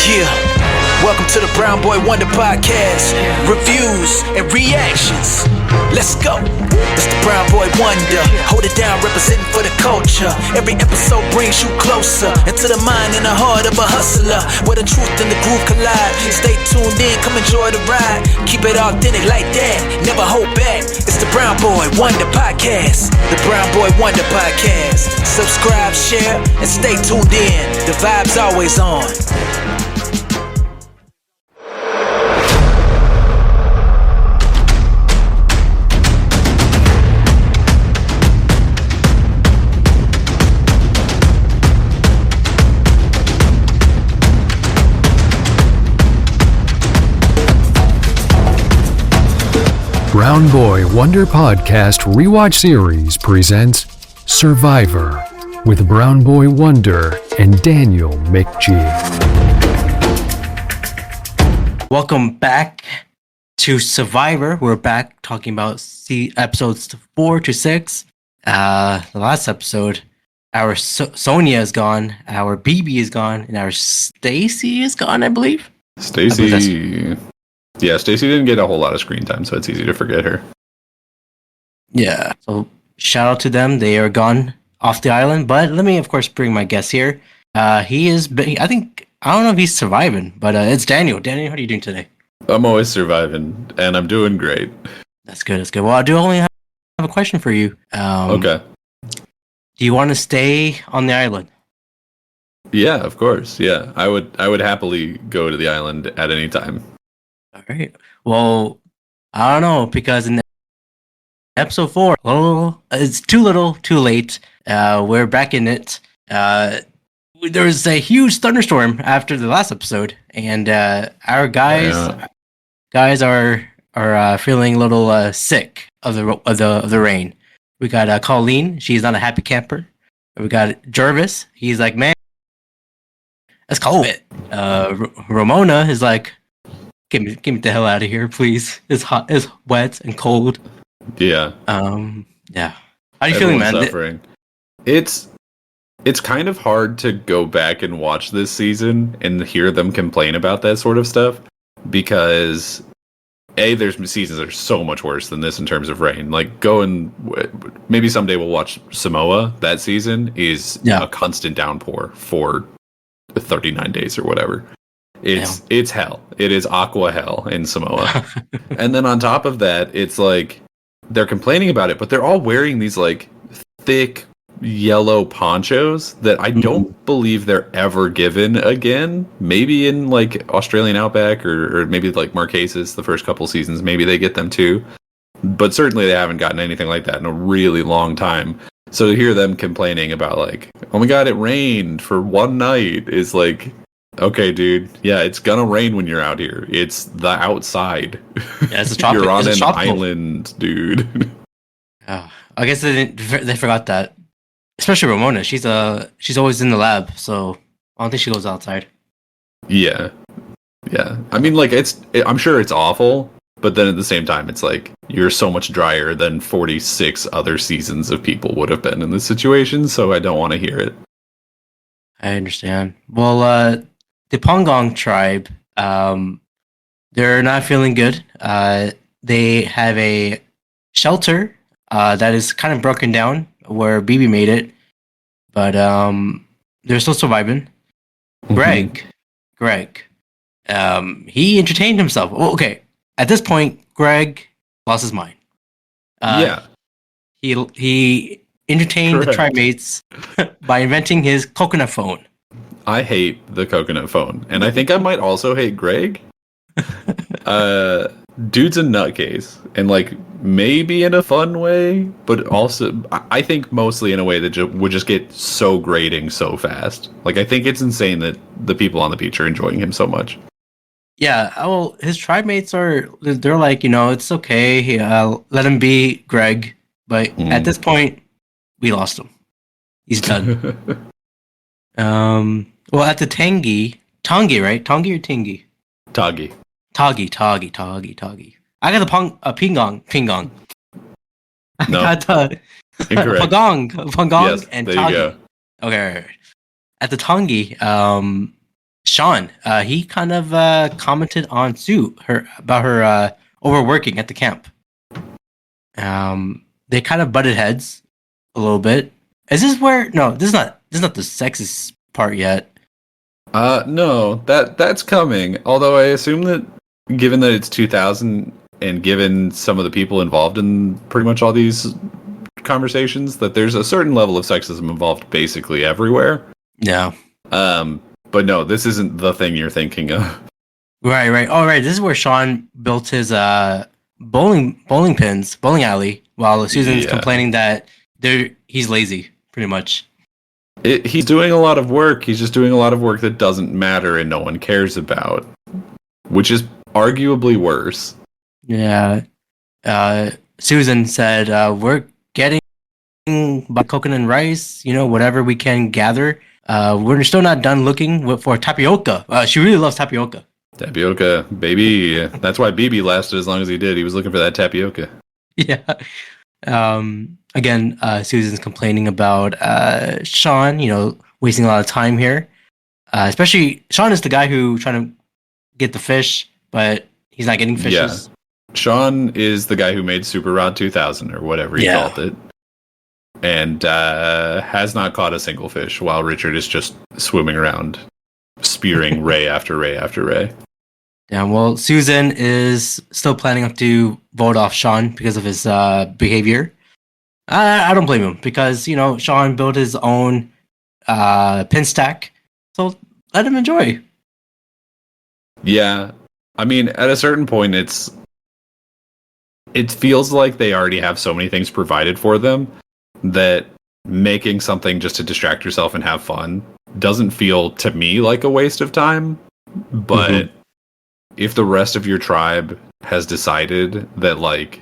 Yeah, welcome to the Brown Boy Wonder Podcast. Reviews and reactions. Let's go. It's the Brown Boy Wonder. Hold it down, representing for the culture. Every episode brings you closer into the mind and the heart of a hustler, where the truth and the groove collide. Stay tuned in, come enjoy the ride. Keep it authentic like that, never hold back. It's the Brown Boy Wonder Podcast. The Brown Boy Wonder Podcast. Subscribe, share, and stay tuned in. The vibe's always on. Brown Boy Wonder Podcast Rewatch Series presents Survivor with Brown Boy Wonder and Daniel McGee. Welcome back to Survivor. We're back talking about episodes 4 to 6. The last episode, our Sonia is gone, our BB is gone, and our Stacy is gone, I believe. Stacy didn't get a whole lot of screen time, so it's easy to forget her. Yeah. So shout out to them. They are gone off the island. But let me, of course, bring my guest here. He is, I don't know if he's surviving, but it's Daniel. Daniel, how are you doing today? I'm always surviving, and I'm doing great. That's good. That's good. Well, I do only have a question for you. Okay. Do you want to stay on the island? Yeah, of course. Yeah, I would happily go to the island at any time. All right. Well, I don't know, because in episode 4, it's too little, too late. We're back in it. There was a huge thunderstorm after the last episode, and our guys are feeling a little sick of the rain. We got Colleen. She's not a happy camper. We got Jervis. He's like, man, that's cold. Ramona is like, Get me the hell out of here, please. It's hot, it's wet and cold. Yeah. Yeah. How are you feeling, man? Suffering. It's kind of hard to go back and watch this season and hear them complain about that sort of stuff, because there's seasons that are so much worse than this in terms of rain. Like, maybe someday we'll watch Samoa. That season is a constant downpour for 39 days or whatever. It's hell. It is aqua hell in Samoa. And then on top of that, it's like they're complaining about it, but they're all wearing these like thick yellow ponchos that I don't believe they're ever given again. Maybe in like Australian Outback or maybe like Marquesas the first couple seasons, maybe they get them too. But certainly they haven't gotten anything like that in a really long time. So to hear them complaining about like, oh my god, it rained for one night is like, okay, dude. Yeah, it's gonna rain when you're out here. It's the outside. Yeah, it's a tropical. You're on an island, dude. I guess they forgot that. Especially Ramona. She's always in the lab, so I don't think she goes outside. Yeah. I mean, like I'm sure it's awful, but then at the same time, it's like you're so much drier than 46 other seasons of people would have been in this situation. So I don't want to hear it. I understand. Well, the Pongong tribe, they're not feeling good. They have a shelter that is kind of broken down where BB made it, but they're still surviving. Greg, he entertained himself. Well, okay, at this point, Greg lost his mind. He entertained the tribe mates by inventing his coconut phone. I hate the coconut phone, and I think I might also hate Greg. Dude's a nutcase, and like maybe in a fun way, but also I think mostly in a way that would just get so grating so fast. Like I think it's insane that the people on the beach are enjoying him so much. Yeah, well, his tribe mates they're like, it's okay, let him be Greg, but at this point, we lost him. He's done. Well, at the Tangi, right? Tangi or Tingi? Tagi. Tagi. I got the Pingong. No. I got the Pagong, yes, and there Tagi. you go. Okay. At the Tangi, Sean, he kind of commented on Sue about her overworking at the camp. They kind of butted heads a little bit. Is this where? No, this is not the sexist part yet. No, that's coming. Although I assume that, given that it's 2000 and given some of the people involved in pretty much all these conversations, that there's a certain level of sexism involved basically everywhere. Yeah. But no, this isn't the thing you're thinking of. Right. Oh, right. This is where Sean built his bowling alley, while Susan's complaining that he's lazy, pretty much. He's doing a lot of work. He's just doing a lot of work that doesn't matter and no one cares about, which is arguably worse. Yeah. Susan said, we're getting by coconut and rice, whatever we can gather. We're still not done looking for tapioca. She really loves tapioca. Tapioca, baby. That's why BB lasted as long as he did. He was looking for that tapioca. Yeah. Again, Susan's complaining about Sean, wasting a lot of time here. Especially, Sean is the guy who trying to get the fish, but he's not getting fishes. Yeah. Sean is the guy who made Super Rod 2000 or whatever he called it. And has not caught a single fish while Richard is just swimming around, spearing ray after ray after ray. Yeah, well, Susan is still planning to vote off Sean because of his behavior. I don't blame him because, Sean built his own pin stack, so let him enjoy. Yeah, I mean, at a certain point, it feels like they already have so many things provided for them that making something just to distract yourself and have fun doesn't feel to me like a waste of time. But if the rest of your tribe has decided that, like,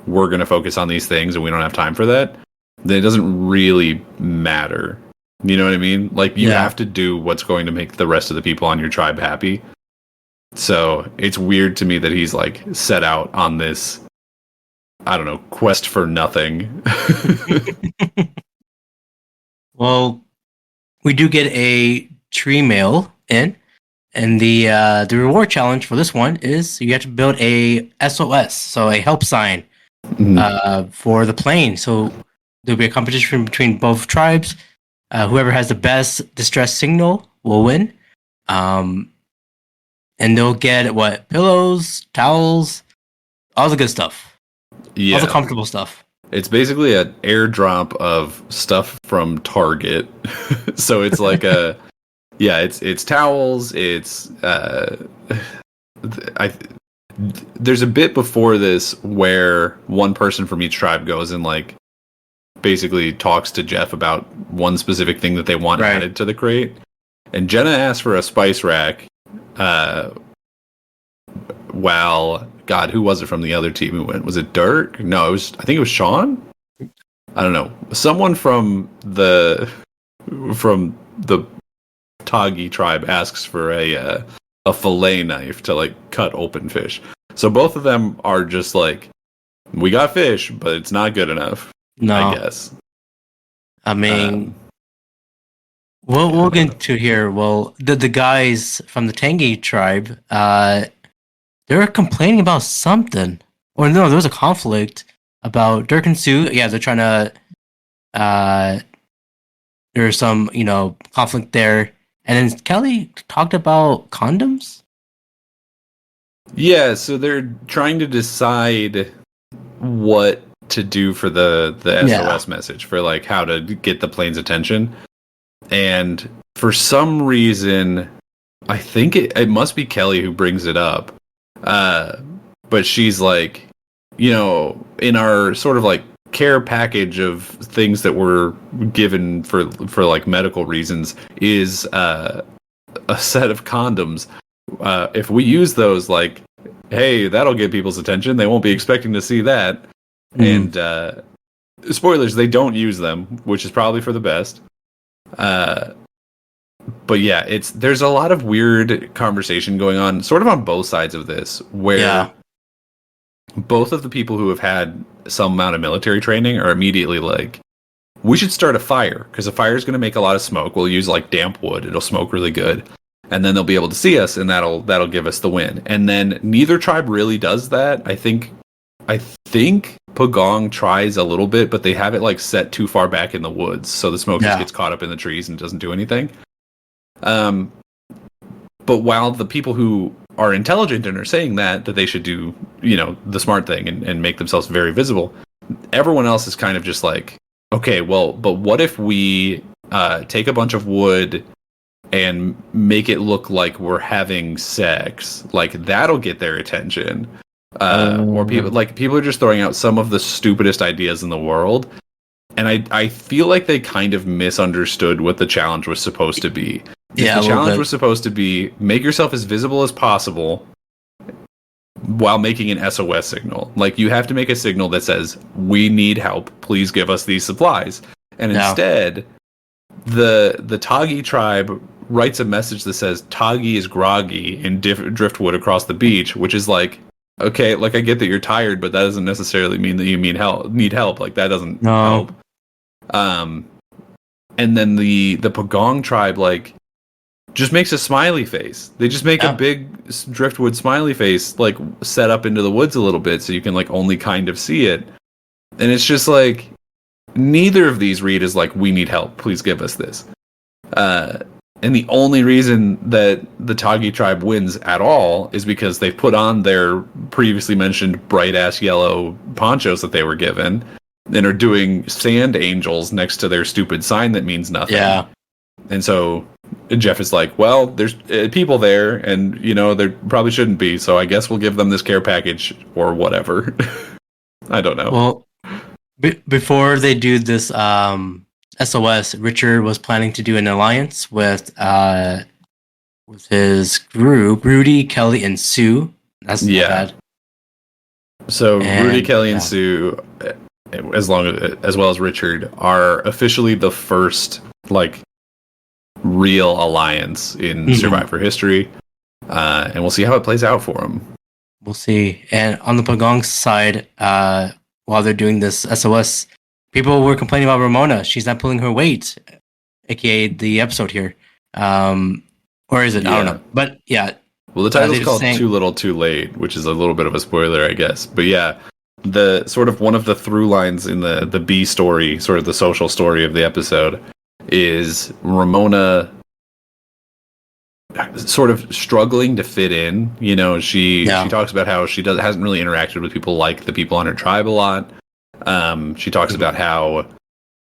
we're going to focus on these things and we don't have time for that, then it doesn't really matter. You know what I mean? Like, you have to do what's going to make the rest of the people on your tribe happy. So it's weird to me that he's, like, set out on this, I don't know, quest for nothing. Well, we do get a tree mail in, and the reward challenge for this one is you have to build a SOS, so a help sign for the plane. So there'll be a competition between both tribes. Whoever has the best distress signal will win. And they'll get pillows, towels, all the good stuff. Yeah. All the comfortable stuff. It's basically an airdrop of stuff from Target. So it's like it's towels, there's a bit before this where one person from each tribe goes and, like, basically talks to Jeff about one specific thing that they want added to the crate. And Jenna asked for a spice rack. God, who was it from the other team who went? Was it Dirk? No, I think it was Sean. I don't know. Someone from the Tagi tribe asks for a fillet knife to, like, cut open fish. So both of them are just like, we got fish, but it's not good enough. No, I guess. I mean, we'll get into here. Well, the guys from the Tangi tribe, they were complaining about something. Or no, there was a conflict about Dirk and Sue. Yeah, they're trying to. There's some, conflict there. And then Kelly talked about condoms. Yeah, so they're trying to decide what to do for the SOS message, for, like, how to get the plane's attention. And for some reason, I think it must be Kelly who brings it up. But she's like, in our sort of, like, care package of things that were given for like medical reasons is a set of condoms. If we use those, like, hey, that'll get people's attention. They won't be expecting to see that. And spoilers, they don't use them, which is probably for the best. But yeah, there's a lot of weird conversation going on, sort of on both sides of this, where both of the people who have had some amount of military training are immediately like, we should start a fire, because a fire is going to make a lot of smoke. We'll use, like, damp wood. It'll smoke really good. and then they'll be able to see us, and that'll give us the win. And then neither tribe really does that. I think Pagong tries a little bit, but they have it like set too far back in the woods, so the smoke just gets caught up in the trees and doesn't do anything. But while the people who are intelligent and are saying that they should do, the smart thing and make themselves very visible, everyone else is kind of just like, okay, well, but what if we take a bunch of wood and make it look like we're having sex? Like, that'll get their attention. Or people are just throwing out some of the stupidest ideas in the world. And I feel like they kind of misunderstood what the challenge was supposed to be. The challenge was supposed to be make yourself as visible as possible while making an SOS signal. Like, you have to make a signal that says, we need help, please give us these supplies. And instead, the Tagi tribe writes a message that says, Tagi is groggy in driftwood across the beach, which is like, okay, like, I get that you're tired, but that doesn't necessarily mean that you need help. Like, that doesn't help. And then the Pagong tribe, like, just makes a smiley face. They just make a big driftwood smiley face, like, set up into the woods a little bit so you can, like, only kind of see it. And it's just like, neither of these read as like, we need help, please give us this. And the only reason that the Tagi tribe wins at all is because they put on their previously mentioned bright-ass yellow ponchos that they were given and are doing sand angels next to their stupid sign that means nothing. Yeah. And so Jeff is like, well, there's people there, and, there probably shouldn't be, so I guess we'll give them this care package or whatever. I don't know. Well, before they do this SOS, Richard was planning to do an alliance with his group, Rudy, Kelly, and Sue. That's not bad. So Rudy, Kelly, and Sue, as well as Richard, are officially the first, like, real alliance in Survivor history, and we'll see how it plays out for them. We'll see. And on the Pagong side, while they're doing this SOS, people were complaining about Ramona. She's not pulling her weight, aka the episode here. Or is it? I don't know. But yeah. Well, the title's called Too Little, Too Late, which is a little bit of a spoiler, I guess. But yeah, the sort of one of the through lines in the B story, sort of the social story of the episode, is Ramona sort of struggling to fit in. She talks about how she hasn't really interacted with people like the people on her tribe a lot. She talks about how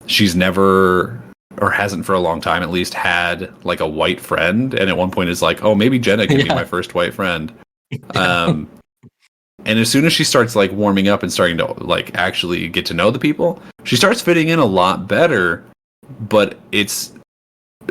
she's never, or hasn't for a long time at least, had like a white friend, and at one point is like, oh, maybe Jenna can be my first white friend. And as soon as she starts like warming up and starting to like actually get to know the people, she starts fitting in a lot better. But it's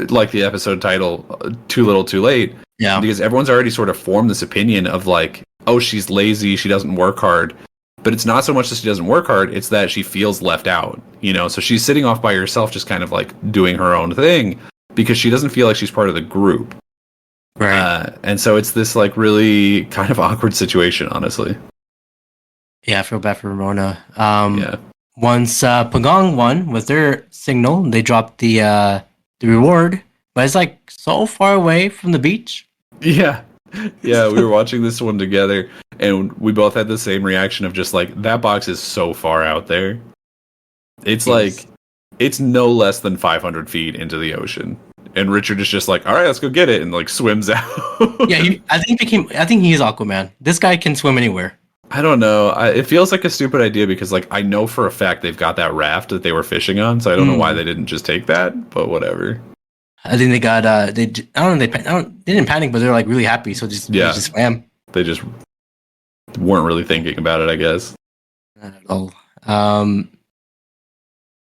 like the episode title, Too Little, Too Late. Yeah. Because everyone's already sort of formed this opinion of like, oh, she's lazy, she doesn't work hard. But it's not so much that she doesn't work hard, it's that she feels left out, So she's sitting off by herself, just kind of like doing her own thing because she doesn't feel like she's part of the group. Right. And so it's this like really kind of awkward situation, honestly. Yeah, I feel bad for Ramona. Once Pagong won with their signal, they dropped the reward, but it's like so far away from the beach. Yeah. Yeah, we were watching this one together, and we both had the same reaction of just like, that box is so far out there. It's like, it's no less than 500 feet into the ocean. And Richard is just like, all right, let's go get it, and like swims out. I think he is Aquaman. This guy can swim anywhere. I don't know. It feels like a stupid idea because, like, I know for a fact they've got that raft that they were fishing on, so I don't know why they didn't just take that. But whatever. I think they got they didn't panic, but they're like really happy, so they just swam. They just weren't really thinking about it, I guess. Not at all.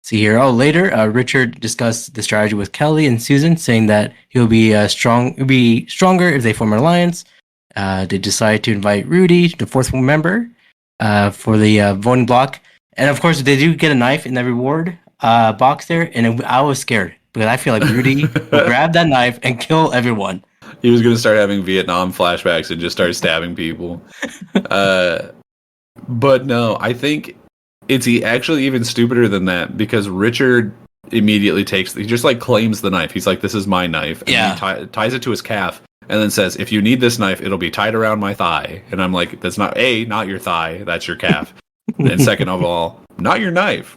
See here. Oh, later, Richard discussed the strategy with Kelly and Susan, saying that he'll be stronger if they form an alliance. They decide to invite Rudy, the fourth member, for the voting block. And of course, they do get a knife in the reward box there. And I was scared because I feel like Rudy will grab that knife and kill everyone. He was going to start having Vietnam flashbacks and just start stabbing people. But no, I think it's actually even stupider than that because Richard immediately he just like claims the knife. He's like, "This is my knife." And he ties it to his calf, and then says, "If you need this knife, it'll be tied around my thigh." And I'm like, "That's not your thigh. That's your calf." And second of all, not your knife.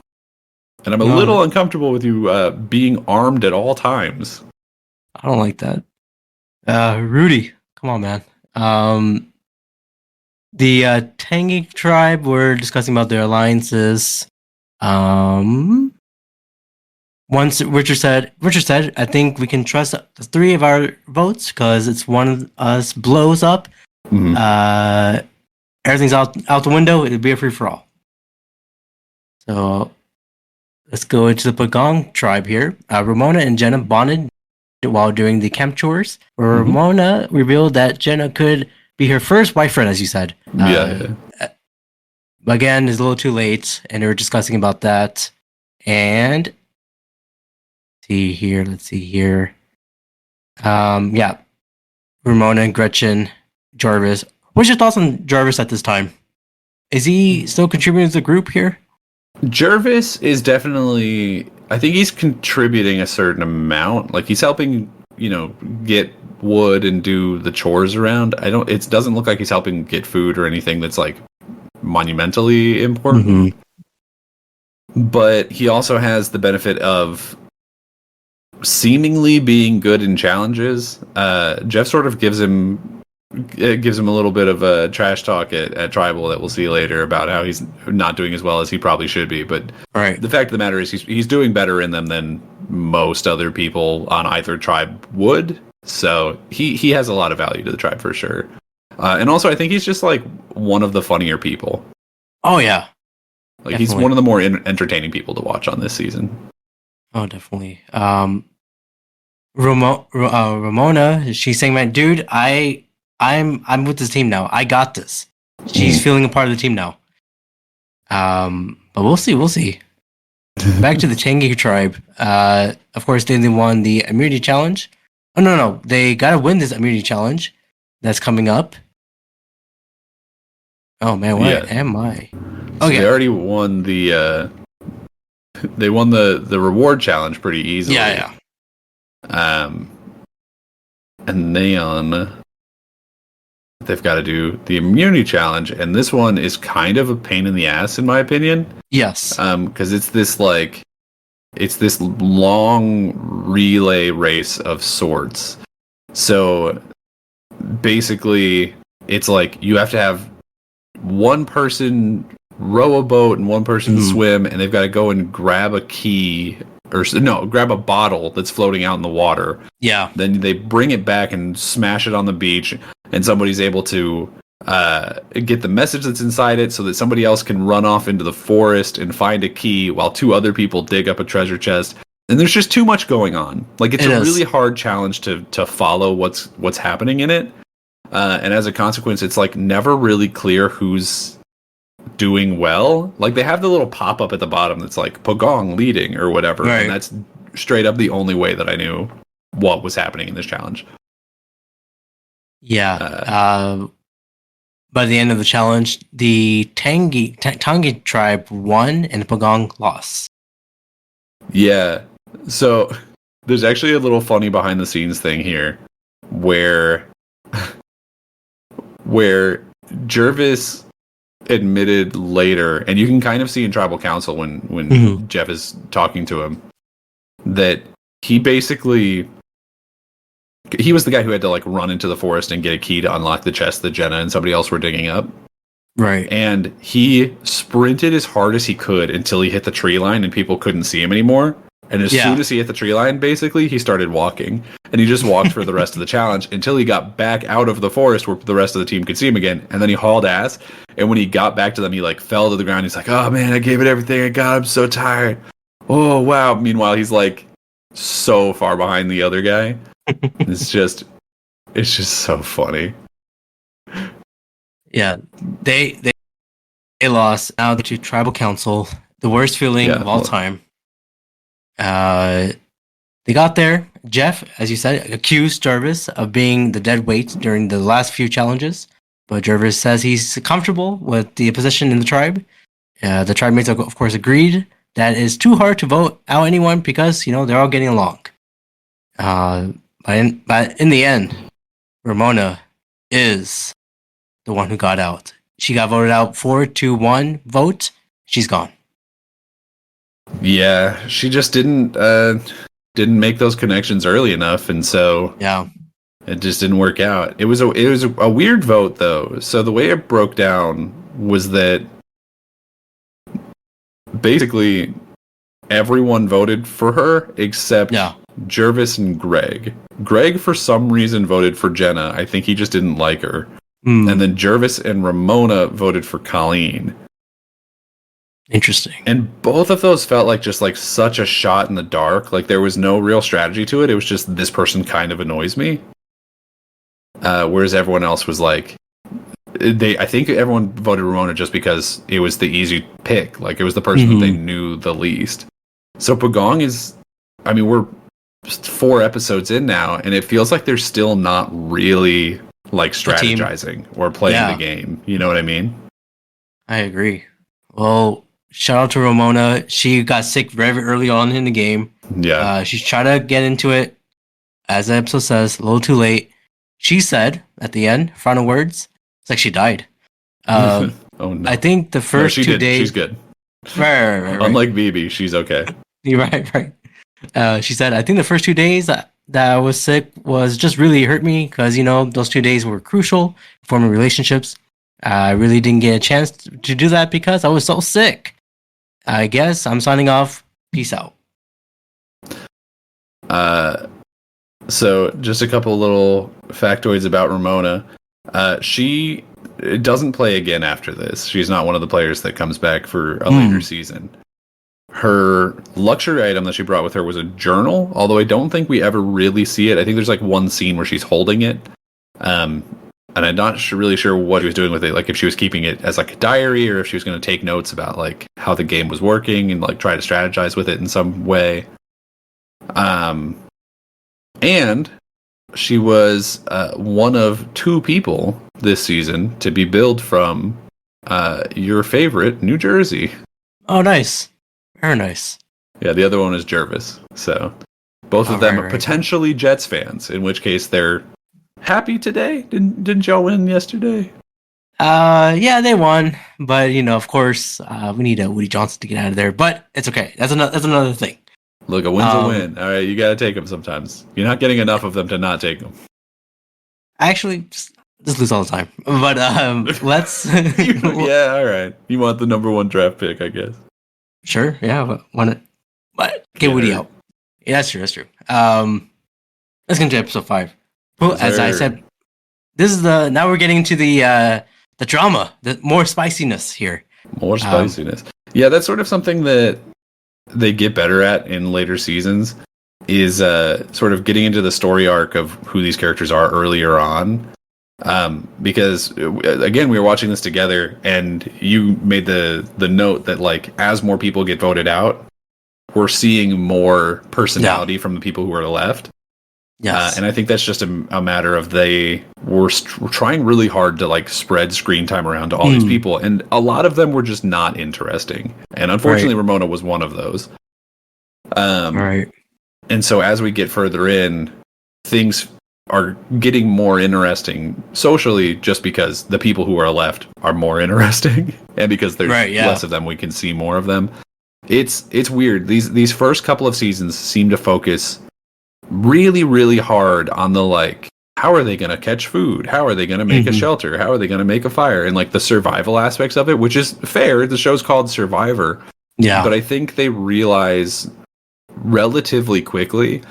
And I'm a little uncomfortable with you being armed at all times. I don't like that. Rudy, come on, man. The Tangi tribe, we're discussing about their alliances. Once Richard said, I think we can trust the 3 of our votes because it's one of us blows up. Mm-hmm. Everything's out the window. It'll be a free for all. So let's go into the Pagong tribe here. Ramona and Jenna bonded while doing the camp chores. Ramona revealed that Jenna could be her first boyfriend, as you said. Again, it's a little too late, and they were discussing about that. And let's see here. Ramona and Gretchen, Jarvis. What's your thoughts on Jarvis at this time? Is he still contributing to the group here? Jarvis is definitely, I think he's contributing a certain amount. Like he's helping, get wood and do the chores around. It doesn't look like he's helping get food or anything that's like monumentally important. But he also has the benefit of seemingly being good in challenges. Jeff sort of gives him a little bit of a trash talk at Tribal that we'll see later about how he's not doing as well as he probably should be. But the fact of the matter is he's doing better in them than most other people on either tribe would. So he has a lot of value to the tribe for sure. And also I think he's just like one of the funnier people. Oh yeah. Like definitely. He's one of the more entertaining people to watch on this season. Oh, definitely. Ramona, she's saying, "Man, dude, I'm with this team now. I got this." She's feeling a part of the team now. But we'll see. Back to the Changi tribe. Of course, they won the immunity challenge. Oh no, they gotta win this immunity challenge that's coming up. Oh man, what am I? So they already won the. They won the reward challenge pretty easily. Yeah. And then they've got to do the immunity challenge, and this one is kind of a pain in the ass, in my opinion. Yes. Because it's this long relay race of sorts. So basically, it's like you have to have one person row a boat and one person swim, and they've got to go and grab a key grab a bottle that's floating out in the water. Yeah. Then they bring it back and smash it on the beach, and somebody's able to get the message that's inside it so that somebody else can run off into the forest and find a key while 2 other people dig up a treasure chest. And there's just too much going on. Like it's a really hard challenge to follow what's happening in it. And as a consequence, it's like never really clear who's doing well. Like they have the little pop-up at the bottom that's like Pagong leading or whatever, and that's straight up the only way that I knew what was happening in this challenge. By the end of the challenge, the Tangi tribe won and the Pagong lost. Yeah, so there's actually a little funny behind the scenes thing here where Jervis admitted later, and you can kind of see in tribal council when Jeff is talking to him, that he was the guy who had to like run into the forest and get a key to unlock the chest that Jenna and somebody else were digging up. Right. And he sprinted as hard as he could until he hit the tree line and people couldn't see him anymore. And as soon as he hit the tree line, basically, he started walking. And he just walked for the rest of the challenge until he got back out of the forest where the rest of the team could see him again. And then he hauled ass. And when he got back to them, he like fell to the ground. He's like, "Oh man, I gave it everything I got. I'm so tired. Oh wow." Meanwhile, he's like so far behind the other guy. It's just so funny. Yeah, they lost. Now to tribal council, the worst feeling of all time. They got there. Jeff, as you said, accused Jervis of being the dead weight during the last few challenges, but Jervis says he's comfortable with the position in the tribe. The tribe mates, of course, agreed that it's too hard to vote out anyone because they're all getting along. But in the end, Ramona is the one who got out. She got voted out 4-1 vote. She's gone. Yeah, she just didn't make those connections early enough, and so it just didn't work out. It was a weird vote though. So the way it broke down was that basically everyone voted for her except Jervis and Greg. Greg for some reason voted for Jenna. I think he just didn't like her. And then Jervis and Ramona voted for Colleen. Interesting. And both of those felt like just like such a shot in the dark. Like there was no real strategy to it. It was just this person kind of annoys me. Whereas everyone else was like, I think everyone voted Ramona just because it was the easy pick. Like it was the person that they knew the least. So Pagong is, I mean, we're 4 episodes in now, and it feels like they're still not really like strategizing or playing the game. You know what I mean? I agree. Well, shout out to Ramona. She got sick very early on in the game. Yeah. She's trying to get into it, as the episode says, a little too late. She said at the end, final words, it's like she died. Oh no! I think the first 2 days. She's good. Right. Unlike BB, she's okay. You're right. She said, I think the first 2 days that I was sick was just really hurt me because, those 2 days were crucial forming relationships. I really didn't get a chance to do that because I was so sick. I guess I'm signing off. Peace out. So just a couple little factoids about Ramona. She doesn't play again after this. She's not one of the players that comes back for a later season. Her luxury item that she brought with her was a journal, although I don't think we ever really see it. I think there's like one scene where she's holding it. And I'm not really sure what she was doing with it. Like if she was keeping it as like a diary or if she was going to take notes about like how the game was working and like try to strategize with it in some way. And she was one of 2 people this season to be billed from your favorite, New Jersey. Oh, nice. Very nice. Yeah, the other one is Jervis. So both of them are potentially Jets fans, in which case they're happy today. Didn't y'all win yesterday? Yeah, they won, but of course, we need Woody Johnson to get out of there. But it's okay. That's another thing. Look, a win's a win. All right, you got to take them sometimes. You're not getting enough of them to not take them. Actually, just lose all the time. But let's. Yeah, all right. You want the number 1 draft pick, I guess. Sure. Yeah. But get Woody out. Yeah, that's true. Let's get into episode 5. Well, as I said, this is now we're getting to the drama, the more spiciness here. More spiciness. Yeah, that's sort of something that they get better at in later seasons is sort of getting into the story arc of who these characters are earlier on. Because again, we were watching this together and you made the note that like as more people get voted out, we're seeing more personality from the people who are left. Yes. And I think that's just a matter of they were trying really hard to like spread screen time around to all these people, and a lot of them were just not interesting. And unfortunately, Ramona was one of those. Right. And so as we get further in, things are getting more interesting socially, just because the people who are left are more interesting, and because there's less of them, we can see more of them. It's weird. These first couple of seasons seem to focus really, really hard on the like, how are they going to catch food? How are they going to make a shelter? How are they going to make a fire? And like the survival aspects of it, which is fair. The show's called Survivor. Yeah. But I think they realize relatively quickly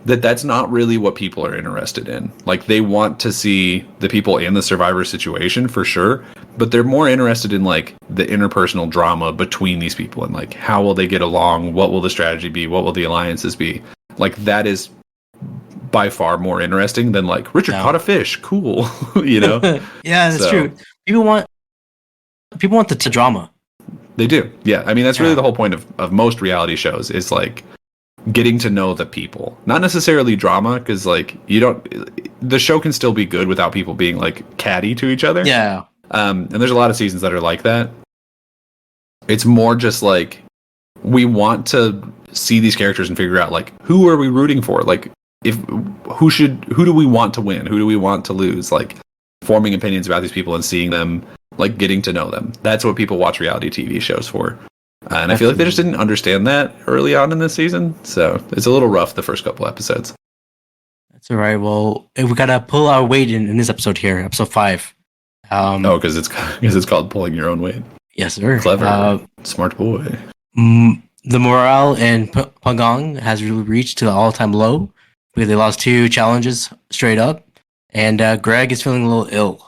that that's not really what people are interested in. Like they want to see the people in the survivor situation for sure, but they're more interested in like the interpersonal drama between these people and like how will they get along? What will the strategy be? What will the alliances be? Like that is by far more interesting than like Richard caught a fish. Cool. Yeah, that's true. People want the drama. They do. Yeah. I mean, that's really the whole point of most reality shows is like getting to know the people, not necessarily drama. Cause like the show can still be good without people being like catty to each other. Yeah. And there's a lot of seasons that are like that. It's more just like we want to see these characters and figure out like who are we rooting for? Like who do we want to win? Who do we want to lose? Like forming opinions about these people and seeing them, like getting to know them. That's what people watch reality TV shows for. And I feel like they just didn't understand that early on in this season. So it's a little rough the first couple episodes. That's all right. Well, we gotta pull our weight in this episode here, episode 5. Because it's called pulling your own weight. Yes, sir. Clever, smart boy. The morale in Pagong has really reached to the all-time low because they lost 2 challenges straight up, and Greg is feeling a little ill.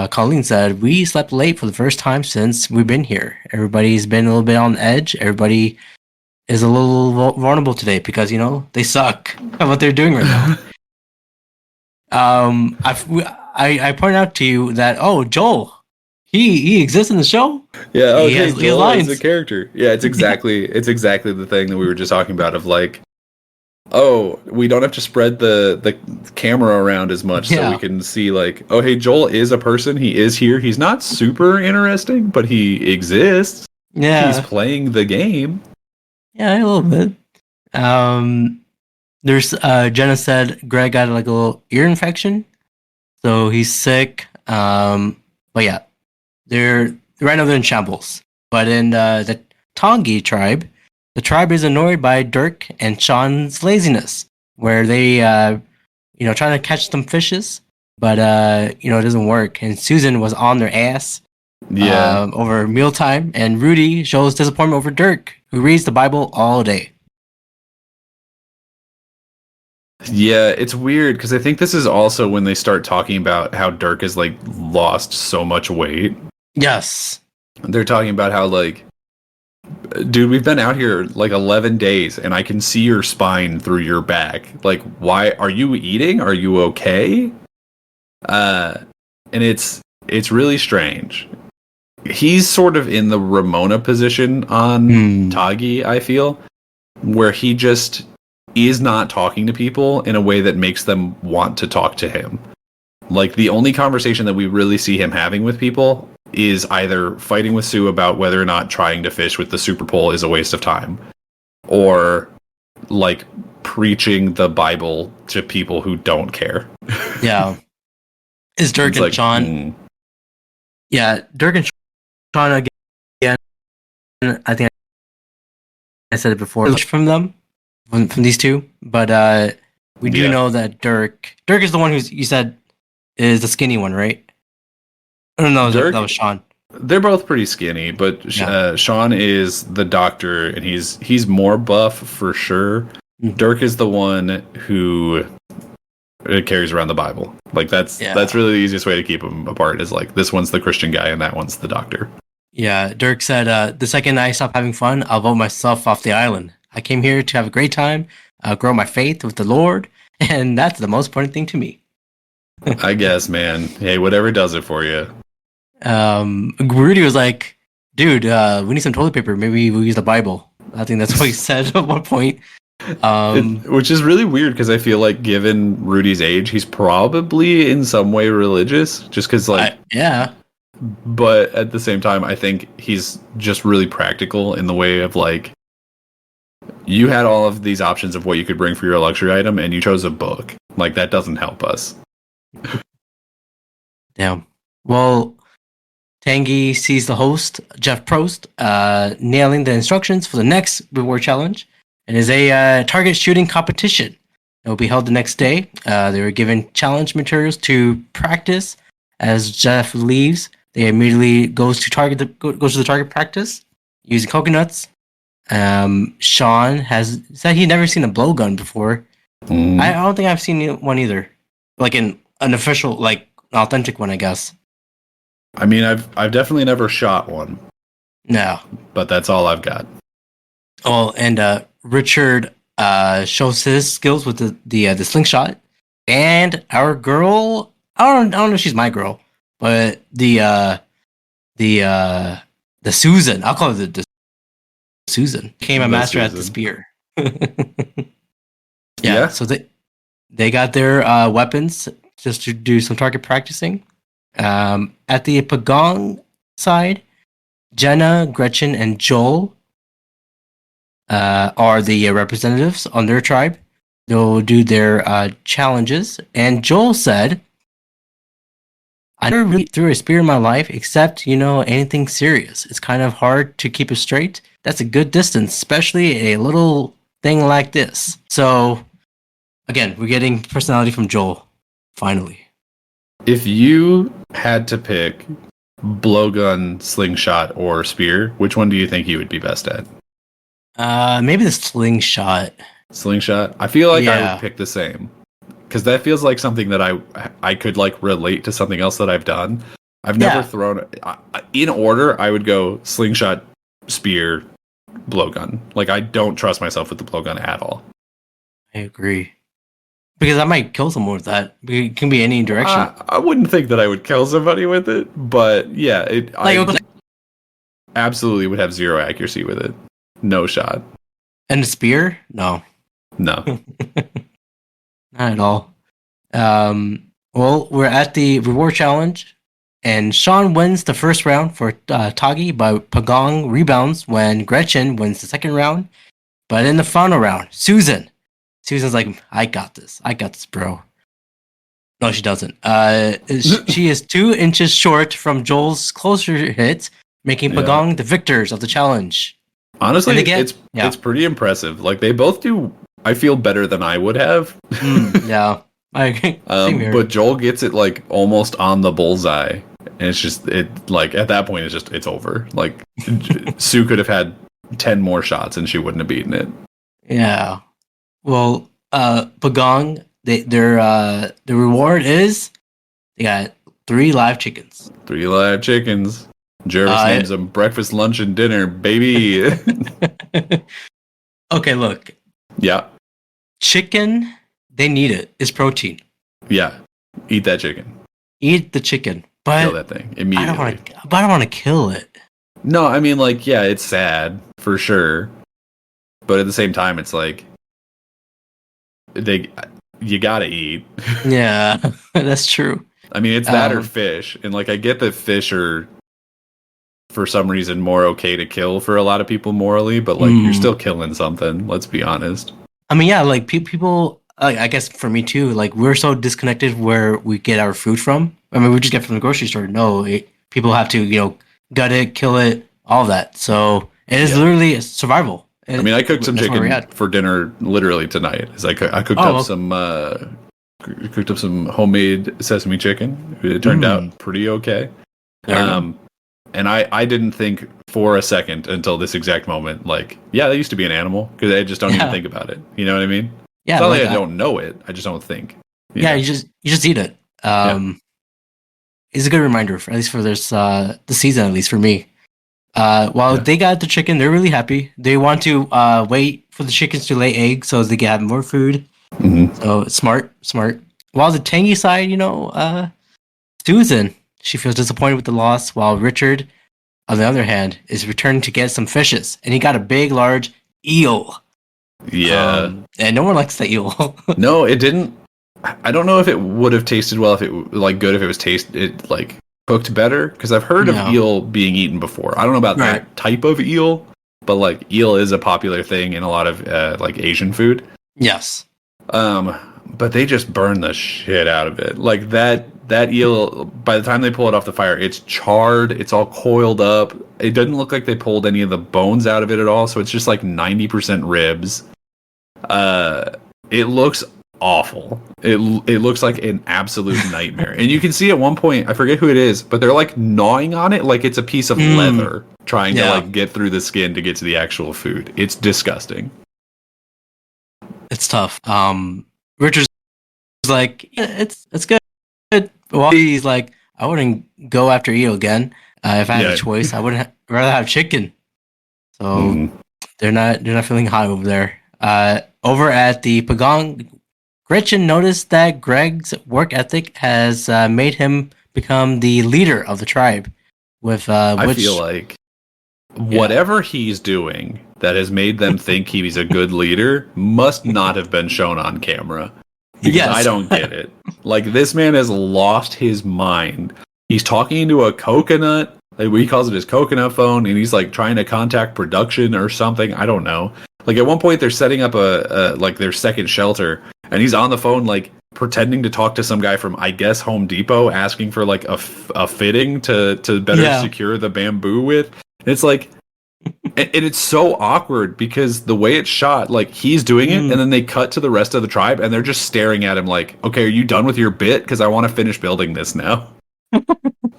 Colleen said, "We slept late for the first time since we've been here. Everybody's been a little bit on edge. Everybody is a little vulnerable today because, they suck at what they're doing right now." I point out to you that, Joel, he exists in the show. Yeah, he has Joel lines. is a character. Yeah, it's exactly the thing that we were just talking about of like, we don't have to spread the camera around as much so we can see like, hey, Joel is a person. He is here. He's not super interesting, but he exists. Yeah. He's playing the game. Yeah, a little bit. There's Jenna said Greg got like a little ear infection, so he's sick. But yeah, they're right now they're in shambles. But in the Tongi tribe, the tribe is annoyed by Dirk and Sean's laziness, where they trying to catch some fishes, but it doesn't work. And Susan was on their ass. Over mealtime, and Rudy shows disappointment over Dirk, who reads the Bible all day. Yeah, it's weird because I think this is also when they start talking about how Dirk has like lost so much weight. Yes. They're talking about how like, dude, we've been out here like 11 days and I can see your spine through your back. Like, why are you eating? Are you okay? And it's really strange. He's sort of in the Ramona position on Tagi, I feel, where he just is not talking to people in a way that makes them want to talk to him. Like, the only conversation that we really see him having with people is either fighting with Sue about whether or not trying to fish with the super pole is a waste of time, or, like, preaching the Bible to people who don't care. Yeah. Is Dirk and Sean... Yeah, Dirk and Sean, again, I think I said it before, from them, from these two, but we do know that Dirk is the one who's, you said, is the skinny one, right? No, that was Sean. They're both pretty skinny, but Sean is the doctor, and he's more buff for sure. Mm-hmm. Dirk is the one who carries around the Bible. Like that's really the easiest way to keep them apart. Is like this one's the Christian guy, and that one's the doctor. Yeah, Dirk said, "The second I stop having fun, I'll vote myself off the island. I came here to have a great time, grow my faith with the Lord, and that's the most important thing to me." I guess, man. Hey, whatever does it for you. Rudy was like, "Dude, we need some toilet paper. Maybe we'll use the Bible." I think that's what he said at one point. Which is really weird because I feel like, given Rudy's age, he's probably in some way religious. Just because, like, But at the same time, I think he's just really practical in the way of like, you had all of these options of what you could bring for your luxury item, and you chose a book. Like, that doesn't help us. Damn. Well, Tangy sees the host, Jeff Prost, nailing the instructions for the next reward challenge. It is a target shooting competition. It will be held the next day. They were given challenge materials to practice. As Jeff leaves, they immediately goes to the target practice using coconuts. Sean has said he'd never seen a blowgun before. I don't think I've seen one either, like in an official, like an authentic one, I guess. I mean, I've definitely never shot one. No, but that's all I've got. Oh, and Richard shows his skills with the slingshot, and our girl, I don't know if she's my girl, but the Susan, I'll call it the Susan, became a master at the spear. Yeah, so they got their weapons just to do some target practicing. At the Pagong side, Jenna, Gretchen, and Joel are the representatives on their tribe. They'll do their challenges. And Joel said, I never really threw a spear in my life except, anything serious. It's kind of hard to keep it straight. That's a good distance, especially a little thing like this. So, again, we're getting personality from Joel, finally. If you had to pick blowgun, slingshot, or spear, which one do you think you would be best at? Maybe the slingshot. Slingshot? I feel like I Yeah. would pick the same. Because that feels like something that I could like relate to something else that I've done. I've never thrown... in order, I would go slingshot, spear, blowgun. Like, I don't trust myself with the blowgun at all. I agree. Because I might kill someone with that. It can be any direction. I wouldn't think that I would kill somebody with it, but yeah, I absolutely would have zero accuracy with it. No shot. And the spear? No. No. Not at all. Well, we're at the reward challenge, and Sean wins the first round for Tagi, but Pagong rebounds when Gretchen wins the second round. But in the final round, Susan's like, I got this, bro. No, she doesn't. She is 2 inches short from Joel's closer hit, making Pagong the victors of the challenge. Honestly, it's pretty impressive. Like, they both do, I feel, better than I would have. Yeah, I agree. But Joel gets it like almost on the bullseye, and it's just like at that point it's over. Like Sue could have had 10 more shots and she wouldn't have beaten it. Yeah. Well, Pagong, the reward is they got 3 live chickens. 3 live chickens. Jervis names them breakfast, lunch, and dinner, baby. Okay, look. Yeah. Chicken, they need it. It's protein. Yeah. Eat that chicken. Eat the chicken. But kill that thing immediately. I don't want to kill it. No, I mean, like, yeah, it's sad for sure. But at the same time, it's like you gotta eat. Yeah, that's true. I mean, it's that or fish. And like, I get that fish are for some reason more okay to kill for a lot of people morally, but like you're still killing something, let's be honest. I mean, yeah, like people, I guess for me too, like we're so disconnected where we get our food from. I mean, we just get from the grocery store. No, people have to, gut it, kill it, all of that. So it is literally a survival. I mean, I cooked some chicken for dinner literally tonight. I cooked up some homemade sesame chicken. It turned out pretty okay. And I didn't think for a second until this exact moment, like, yeah, that used to be an animal, because I just don't even think about it. You know what I mean? Yeah, it's not like I don't know it. I just don't think. You just eat it. It's a good reminder, at least for this the season, at least for me. While they got the chicken, they're really happy. They want to wait for the chickens to lay eggs so they can have more food. So it's smart. While the tangy side, Susan, she feels disappointed with the loss, while Richard, on the other hand, is returning to get some fishes, and he got a big, large eel. Yeah, and no one likes the eel. No, it didn't. I don't know if it would have tasted well if it good if it was cooked better, because I've heard of eel being eaten before. I don't know about that type of eel, but like eel is a popular thing in a lot of Asian food. Yes. But they just burn the shit out of it. Like that eel, by the time they pull it off the fire, it's charred, it's all coiled up. It doesn't look like they pulled any of the bones out of it at all, so it's just like 90% ribs. It looks awful. It looks like an absolute nightmare. And you can see at one point, I forget who it is, but they're like gnawing on it like it's a piece of leather, trying to like get through the skin to get to the actual food. It's disgusting. It's tough. Richard's like, it's good. Well, he's like, I wouldn't go after eel again. If I had a choice, I would rather have chicken. So they're not feeling hot over there. Over at the Pagong, Gretchen noticed that Greg's work ethic has made him become the leader of the tribe. I feel like whatever he's doing that has made them think he's a good leader must not have been shown on camera. Because I don't get it. Like, this man has lost his mind. He's talking into a coconut. Like, he calls it his coconut phone, and he's like trying to contact production or something. I don't know. Like at one point they're setting up a like their second shelter, and he's on the phone like pretending to talk to some guy from, I guess, Home Depot, asking for like a fitting to better secure the bamboo with. And it's like, and it's so awkward because the way it's shot, like he's doing it, and then they cut to the rest of the tribe, and they're just staring at him like, okay, are you done with your bit? Because I want to finish building this now.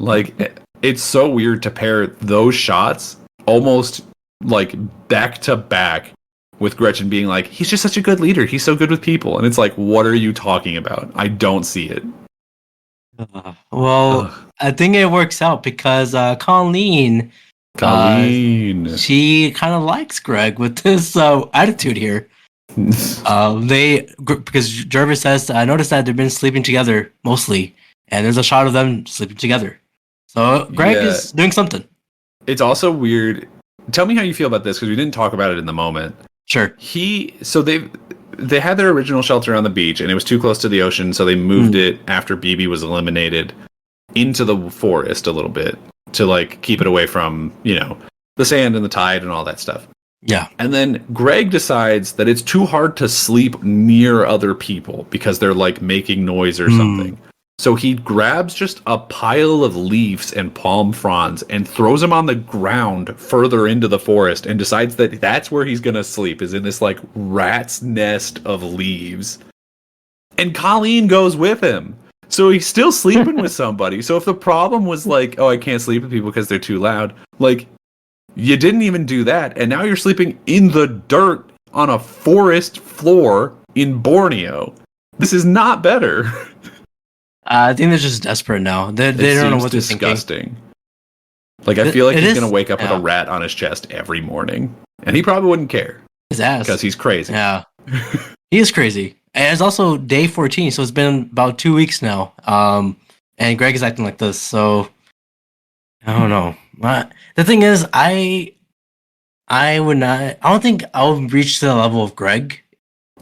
Like, it's so weird to pair those shots almost like back to back with Gretchen being like, he's just such a good leader. He's so good with people. And it's like, what are you talking about? I don't see it. I think it works out because Colleen, she kind of likes Greg with this attitude here. Because Jervis says, I noticed that they've been sleeping together mostly, and there's a shot of them sleeping together. So Greg is doing something. It's also weird. Tell me how you feel about this, because we didn't talk about it in the moment. Sure. They had their original shelter on the beach, and it was too close to the ocean, so they moved it after BB was eliminated into the forest a little bit to like keep it away from, the sand and the tide and all that stuff. Yeah. And then Greg decides that it's too hard to sleep near other people because they're like making noise or something. So he grabs just a pile of leaves and palm fronds and throws them on the ground further into the forest and decides that that's where he's going to sleep, is in this like rat's nest of leaves. And Colleen goes with him. So he's still sleeping with somebody. So if the problem was like, oh, I can't sleep with people because they're too loud, like you didn't even do that. And now you're sleeping in the dirt on a forest floor in Borneo. This is not better. I think they're just desperate now. They don't know what they're disgusting. Thinking. Like, I feel like he's going to wake up with a rat on his chest every morning. And he probably wouldn't care. His ass. Because he's crazy. Yeah. He is crazy. And it's also day 14, so it's been about 2 weeks now. And Greg is acting like this, so I don't know. The thing is, I don't think I'll reach to the level of Greg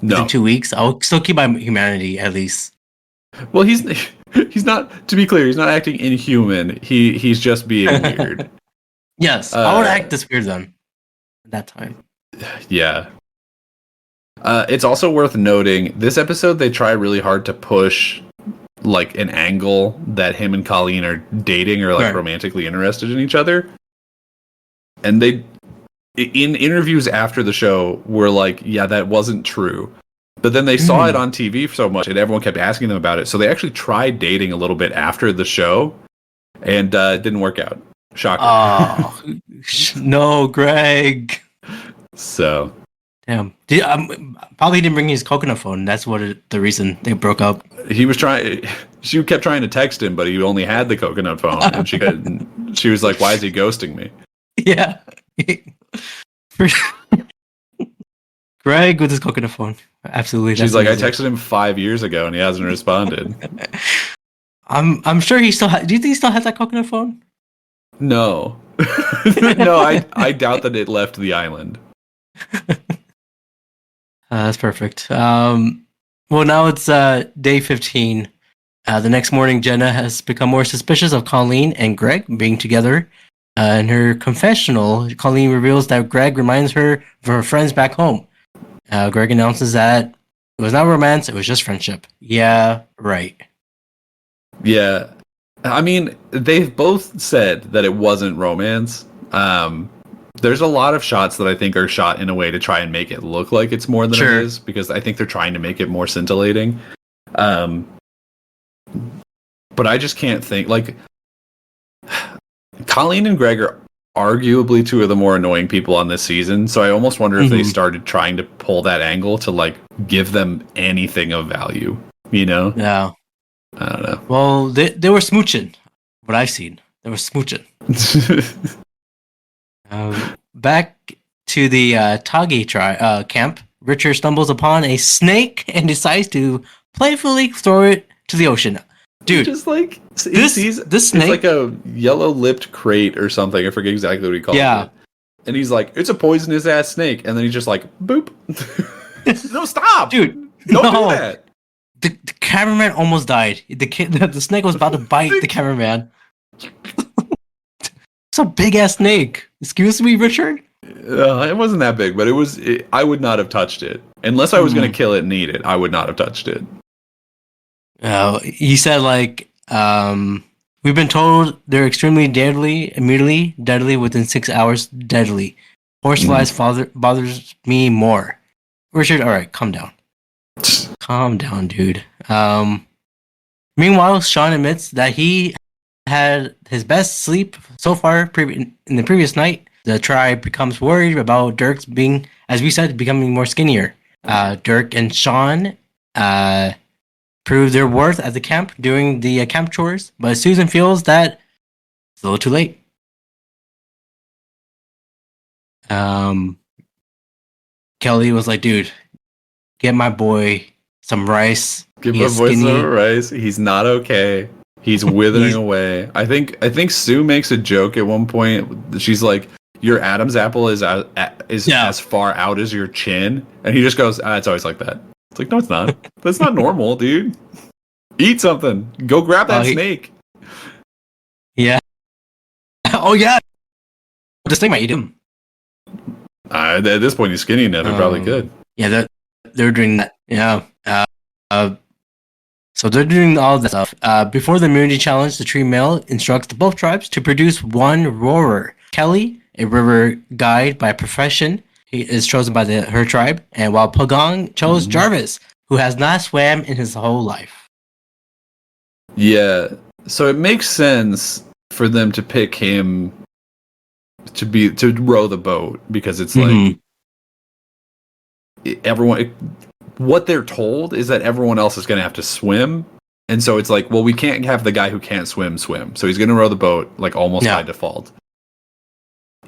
in 2 weeks. I'll still keep my humanity, at least. Well, he's not, to be clear, he's not acting inhuman. He's just being weird. Yes, I would act this weird then at that time. Yeah. It's also worth noting, this episode they try really hard to push like an angle that him and Colleen are dating or like romantically interested in each other. And they, in interviews after the show, were like, yeah, that wasn't true. But then they saw it on TV so much and everyone kept asking them about it. So they actually tried dating a little bit after the show and it didn't work out. Shocker. Oh, no, Greg. So. Damn. Probably didn't bring his coconut phone. That's the reason they broke up. He was trying. She kept trying to text him, but he only had the coconut phone. And she was like, why is he ghosting me? Yeah. Greg with his coconut phone. Absolutely. She's like, amazing. I texted him 5 years ago and he hasn't responded. I'm sure he still do you think he still has that coconut phone? No. No, I doubt that it left the island. That's perfect. Well, now it's day 15. The next morning, Jenna has become more suspicious of Colleen and Greg being together. In her confessional, Colleen reveals that Greg reminds her of her friends back home. Greg announces that it was not romance, it was just friendship. Yeah, right. Yeah. I mean, they've both said that it wasn't romance. There's a lot of shots that I think are shot in a way to try and make it look like it's more than it is, because I think they're trying to make it more scintillating. But I just can't think, like, Colleen and Greg are arguably two of the more annoying people on this season, so I almost wonder if they started trying to pull that angle to, like, give them anything of value, you know? Yeah. I don't know. Well, they were smooching, what I've seen. They were smooching. Back to the Tagi camp, Richard stumbles upon a snake and decides to playfully throw it to the ocean. Dude, just like this snake, it's like a yellow-lipped crate or something. I forget exactly what he called it. And he's like, "It's a poisonous ass snake," and then he's just like, "Boop." No, stop, dude! Don't do that. The cameraman almost died. The snake was about to bite the cameraman. It's a big ass snake. Excuse me, Richard. It wasn't that big, but I would not have touched it unless I was going to kill it and eat it. I would not have touched it. He said like, we've been told they're extremely deadly, immediately deadly within 6 hours. Deadly. Horseflies bothers me more. Richard, all right, calm down. Calm down, dude. Meanwhile, Sean admits that he had his best sleep so far in the previous night. The tribe becomes worried about Dirk's being, as we said, becoming more skinnier. Dirk and Sean prove their worth at the camp doing the camp chores, but Susan feels that it's a little too late. Kelly was like, dude, get my boy some rice. Give my boy some rice. He's not okay. He's withering away. I think Sue makes a joke at one point. She's like, your Adam's apple is as far out as your chin. And he just goes, it's always like that. It's like, no, it's not. That's not normal, dude. Eat something. Go grab that snake. Yeah. Oh, yeah. This thing might eat him. At this point, he's skinny enough. It probably could. Yeah, they're doing that. Yeah. So they're doing all that stuff. Before the immunity challenge, the tree male instructs both tribes to produce one roarer. Kelly, a river guide by profession, he is chosen by her tribe, and while Pagong chose Jarvis, who has not swam in his whole life. Yeah, so it makes sense for them to pick him to row the boat, because it's like everyone. What they're told is that everyone else is going to have to swim, and so it's like, well, we can't have the guy who can't swim, so he's going to row the boat like almost by default.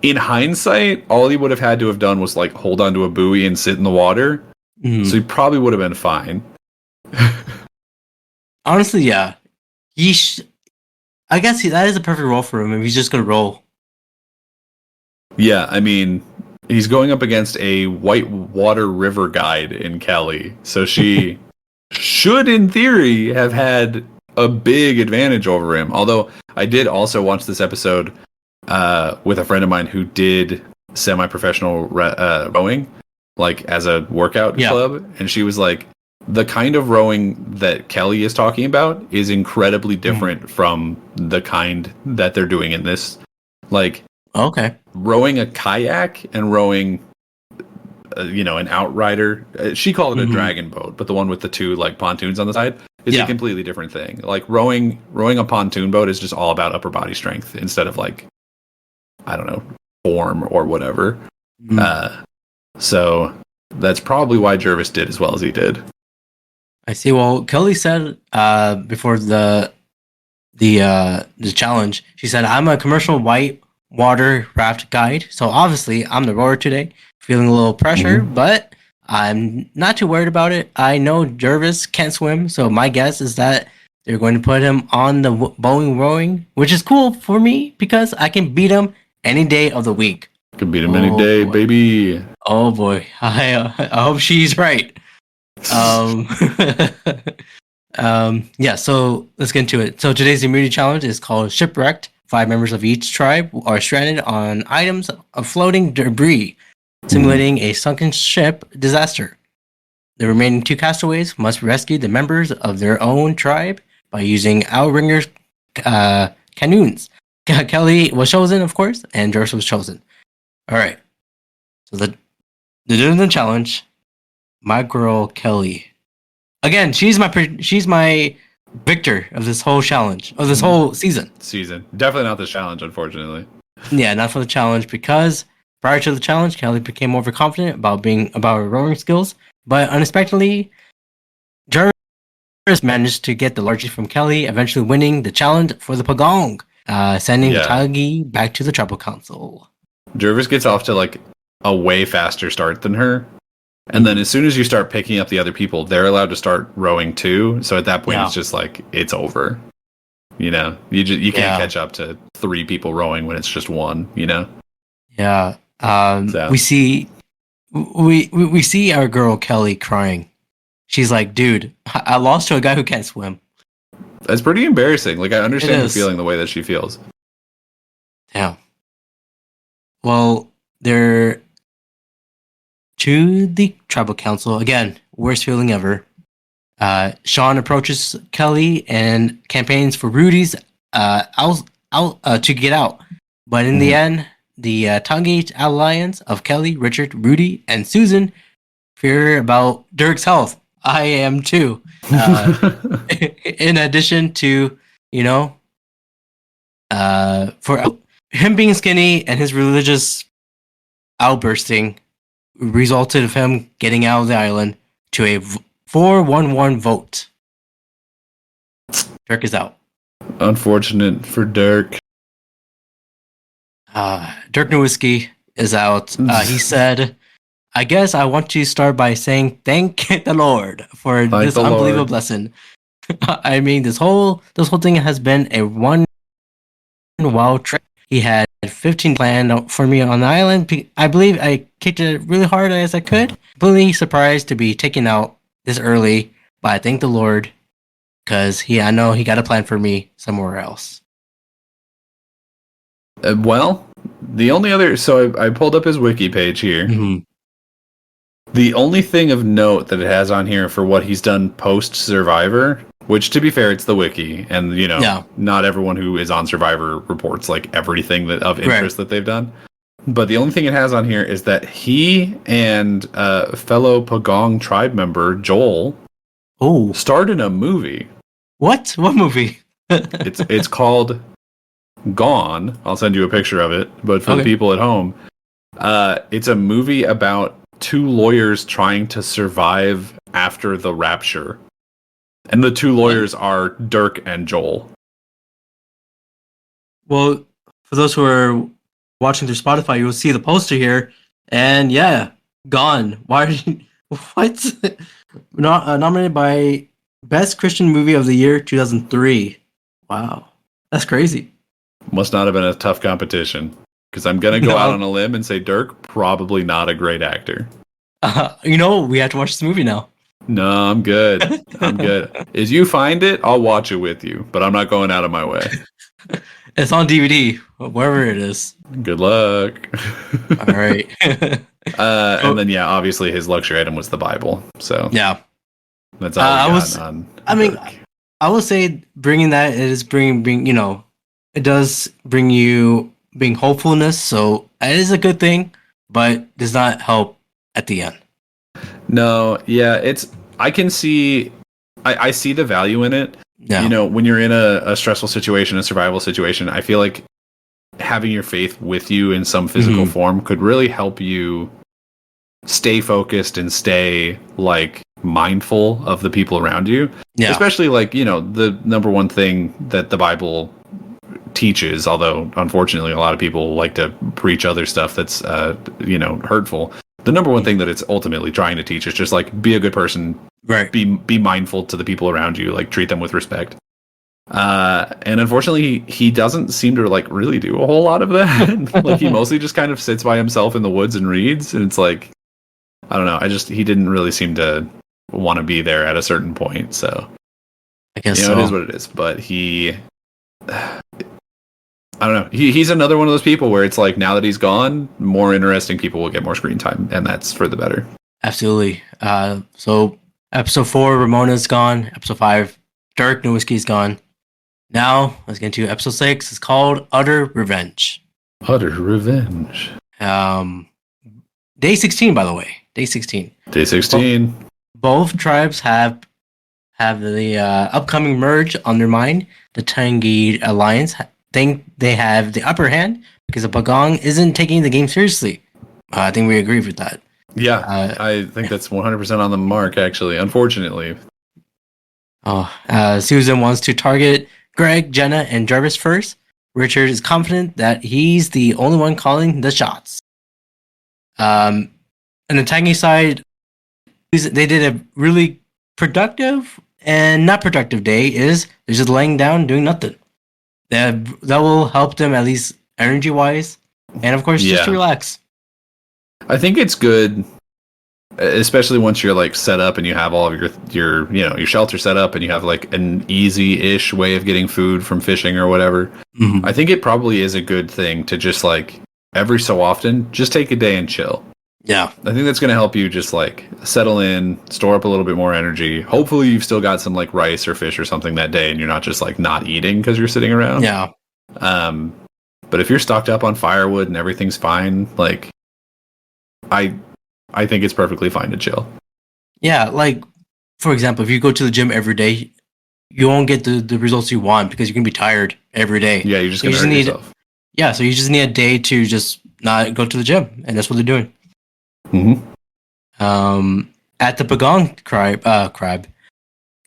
In hindsight, all he would have had to have done was like hold onto a buoy and sit in the water, so he probably would have been fine. Honestly, yeah, I guess that is a perfect role for him if he's just going to roll. Yeah, I mean, he's going up against a whitewater river guide in Kelly, so she should, in theory, have had a big advantage over him. Although I did also watch this episode with a friend of mine who did semi-professional rowing, like as a workout club, and she was like, the kind of rowing that Kelly is talking about is incredibly different from the kind that they're doing in this. Like, rowing a kayak and rowing, an outrider. She called it a dragon boat, but the one with the two like pontoons on the side is a completely different thing. Like rowing a pontoon boat is just all about upper body strength instead of like, I don't know, form or whatever. So that's probably why Jervis did as well as he did. I see. Well, Kelly said before the challenge, she said, "I'm a commercial white water raft guide, so obviously I'm the rower today. Feeling a little pressure, but I'm not too worried about it. I know Jervis can't swim, so my guess is that they're going to put him on the bowling rowing, which is cool for me because I can beat him any day of the week. Can beat him any day, baby. Oh boy, I hope she's right." Yeah, so let's get into it. So today's immunity challenge is called Shipwrecked. 5 members of each tribe are stranded on items of floating debris, simulating a sunken ship disaster. The remaining 2 castaways must rescue the members of their own tribe by using Outringer's canoes. Kelly was chosen, of course, and Joseph was chosen. All right. So they're doing the challenge. My girl Kelly. Again, she's my victor of this whole challenge, of this whole season. Definitely not this challenge, unfortunately. Yeah, not for the challenge, because prior to the challenge, Kelly became more overconfident about her rowing skills, but unexpectedly, Jarvis managed to get the largest from Kelly, eventually winning the challenge for the Pagong, sending Tagi back to the tribal council. Jervis gets off to like a way faster start than her. And then as soon as you start picking up the other people, they're allowed to start rowing too. So at that point, it's just like, it's over. You know, you can't catch up to 3 people rowing when it's just 1, you know? Yeah. We see our girl Kelly crying. She's like, dude, I lost to a guy who can't swim. That's pretty embarrassing. Like, I understand her feeling the way that she feels. Yeah. Well, they're to the tribal council again. Worst feeling ever. Sean approaches Kelly and campaigns for Rudy's to get out, but in the end, the Tongue alliance of Kelly, Richard, Rudy, and Susan fear about Dirk's health. I am too. In addition to, for him being skinny and his religious outbursting resulted of him getting out of the island to a 4-1-1 vote. Dirk is out. Unfortunate for Dirk. Dirk Nowitzki is out. He said, I guess I want to start by saying thank the Lord for this unbelievable blessing. I mean, this whole thing has been a one wild trip. He had 15 planned for me on the island. I believe I kicked it really hard as I could. Completely surprised to be taken out this early, but I thank the Lord because I know he got a plan for me somewhere else. Well, the only other... So I pulled up his wiki page here. Mm-hmm. The only thing of note that it has on here for what he's done post-Survivor, which, to be fair, it's the wiki, and, not everyone who is on Survivor reports, like, everything of interest that they've done. But the only thing it has on here is that he and fellow Pagong tribe member, Joel, starred in a movie. What? What movie? It's called Gone. I'll send you a picture of it, but for the people at home, it's a movie about two lawyers trying to survive after the rapture. And the two lawyers are Dirk and Joel. Well, for those who are watching through Spotify, you'll see the poster here. And yeah, Gone. Why are you... What? Nominated by Best Christian Movie of the Year 2003. Wow. That's crazy. Must not have been a tough competition. Because I'm going to go out on a limb and say Dirk, probably not a great actor. We have to watch this movie now. No, I'm good. I'm good. As you find it, I'll watch it with you. But I'm not going out of my way. It's on DVD, wherever it is. Good luck. All right. And then, obviously his luxury item was the Bible. So yeah, that's all I will say bringing that is bringing it does bring you being hopefulness. So it is a good thing, but does not help at the end. No, yeah, I can see, I see the value in it. Yeah. When you're in a stressful situation, a survival situation, I feel like having your faith with you in some physical form could really help you stay focused and stay mindful of the people around you. Yeah. Especially the number one thing that the Bible teaches, although unfortunately a lot of people like to preach other stuff that's hurtful. The number one thing that it's ultimately trying to teach is just be a good person, right? Be mindful to the people around you, treat them with respect. And unfortunately, he doesn't seem to really do a whole lot of that. He mostly just kind of sits by himself in the woods and reads, and it's I don't know. He didn't really seem to want to be there at a certain point. So I guess it is what it is. But I don't know. He's another one of those people where it's now that he's gone, more interesting people will get more screen time, and that's for the better. Absolutely. So episode 4, Ramona's gone. Episode 5, Dirk Nowitzki's gone. Now let's get into episode 6. It's called Utter Revenge. Utter Revenge. Day 16, by the way. Day 16. Day 16. Both tribes have the upcoming merge on their mind. The Tangi Alliance think they have the upper hand because the Pagong isn't taking the game seriously. I think we agree with that. Yeah, I think that's 100% on the mark, actually, unfortunately. Susan wants to target Greg, Jenna, and Jarvis first. Richard is confident that he's the only one calling the shots. On the Tangi side, they did a really productive and not productive day. They're just laying down, doing nothing. That will help them at least energy-wise, and of course, just to relax. I think it's good, especially once you're set up and you have all of your shelter set up and you have an easy-ish way of getting food from fishing or whatever. Mm-hmm. I think it probably is a good thing to just every so often, just take a day and chill. Yeah. I think that's going to help you just like settle in, store up a little bit more energy. Hopefully you've still got some like rice or fish or something that day and you're not just like not eating because you're sitting around. Yeah. But if you're stocked up on firewood and everything's fine, like I think it's perfectly fine to chill. Yeah, like for example, if you go to the gym every day, you won't get the results you want because you're gonna be tired every day. Yeah, you're just So going to hurt need yourself. Yeah, so you just need a day to just not go to the gym, and that's what they're doing. Mm-hmm. At the Pagong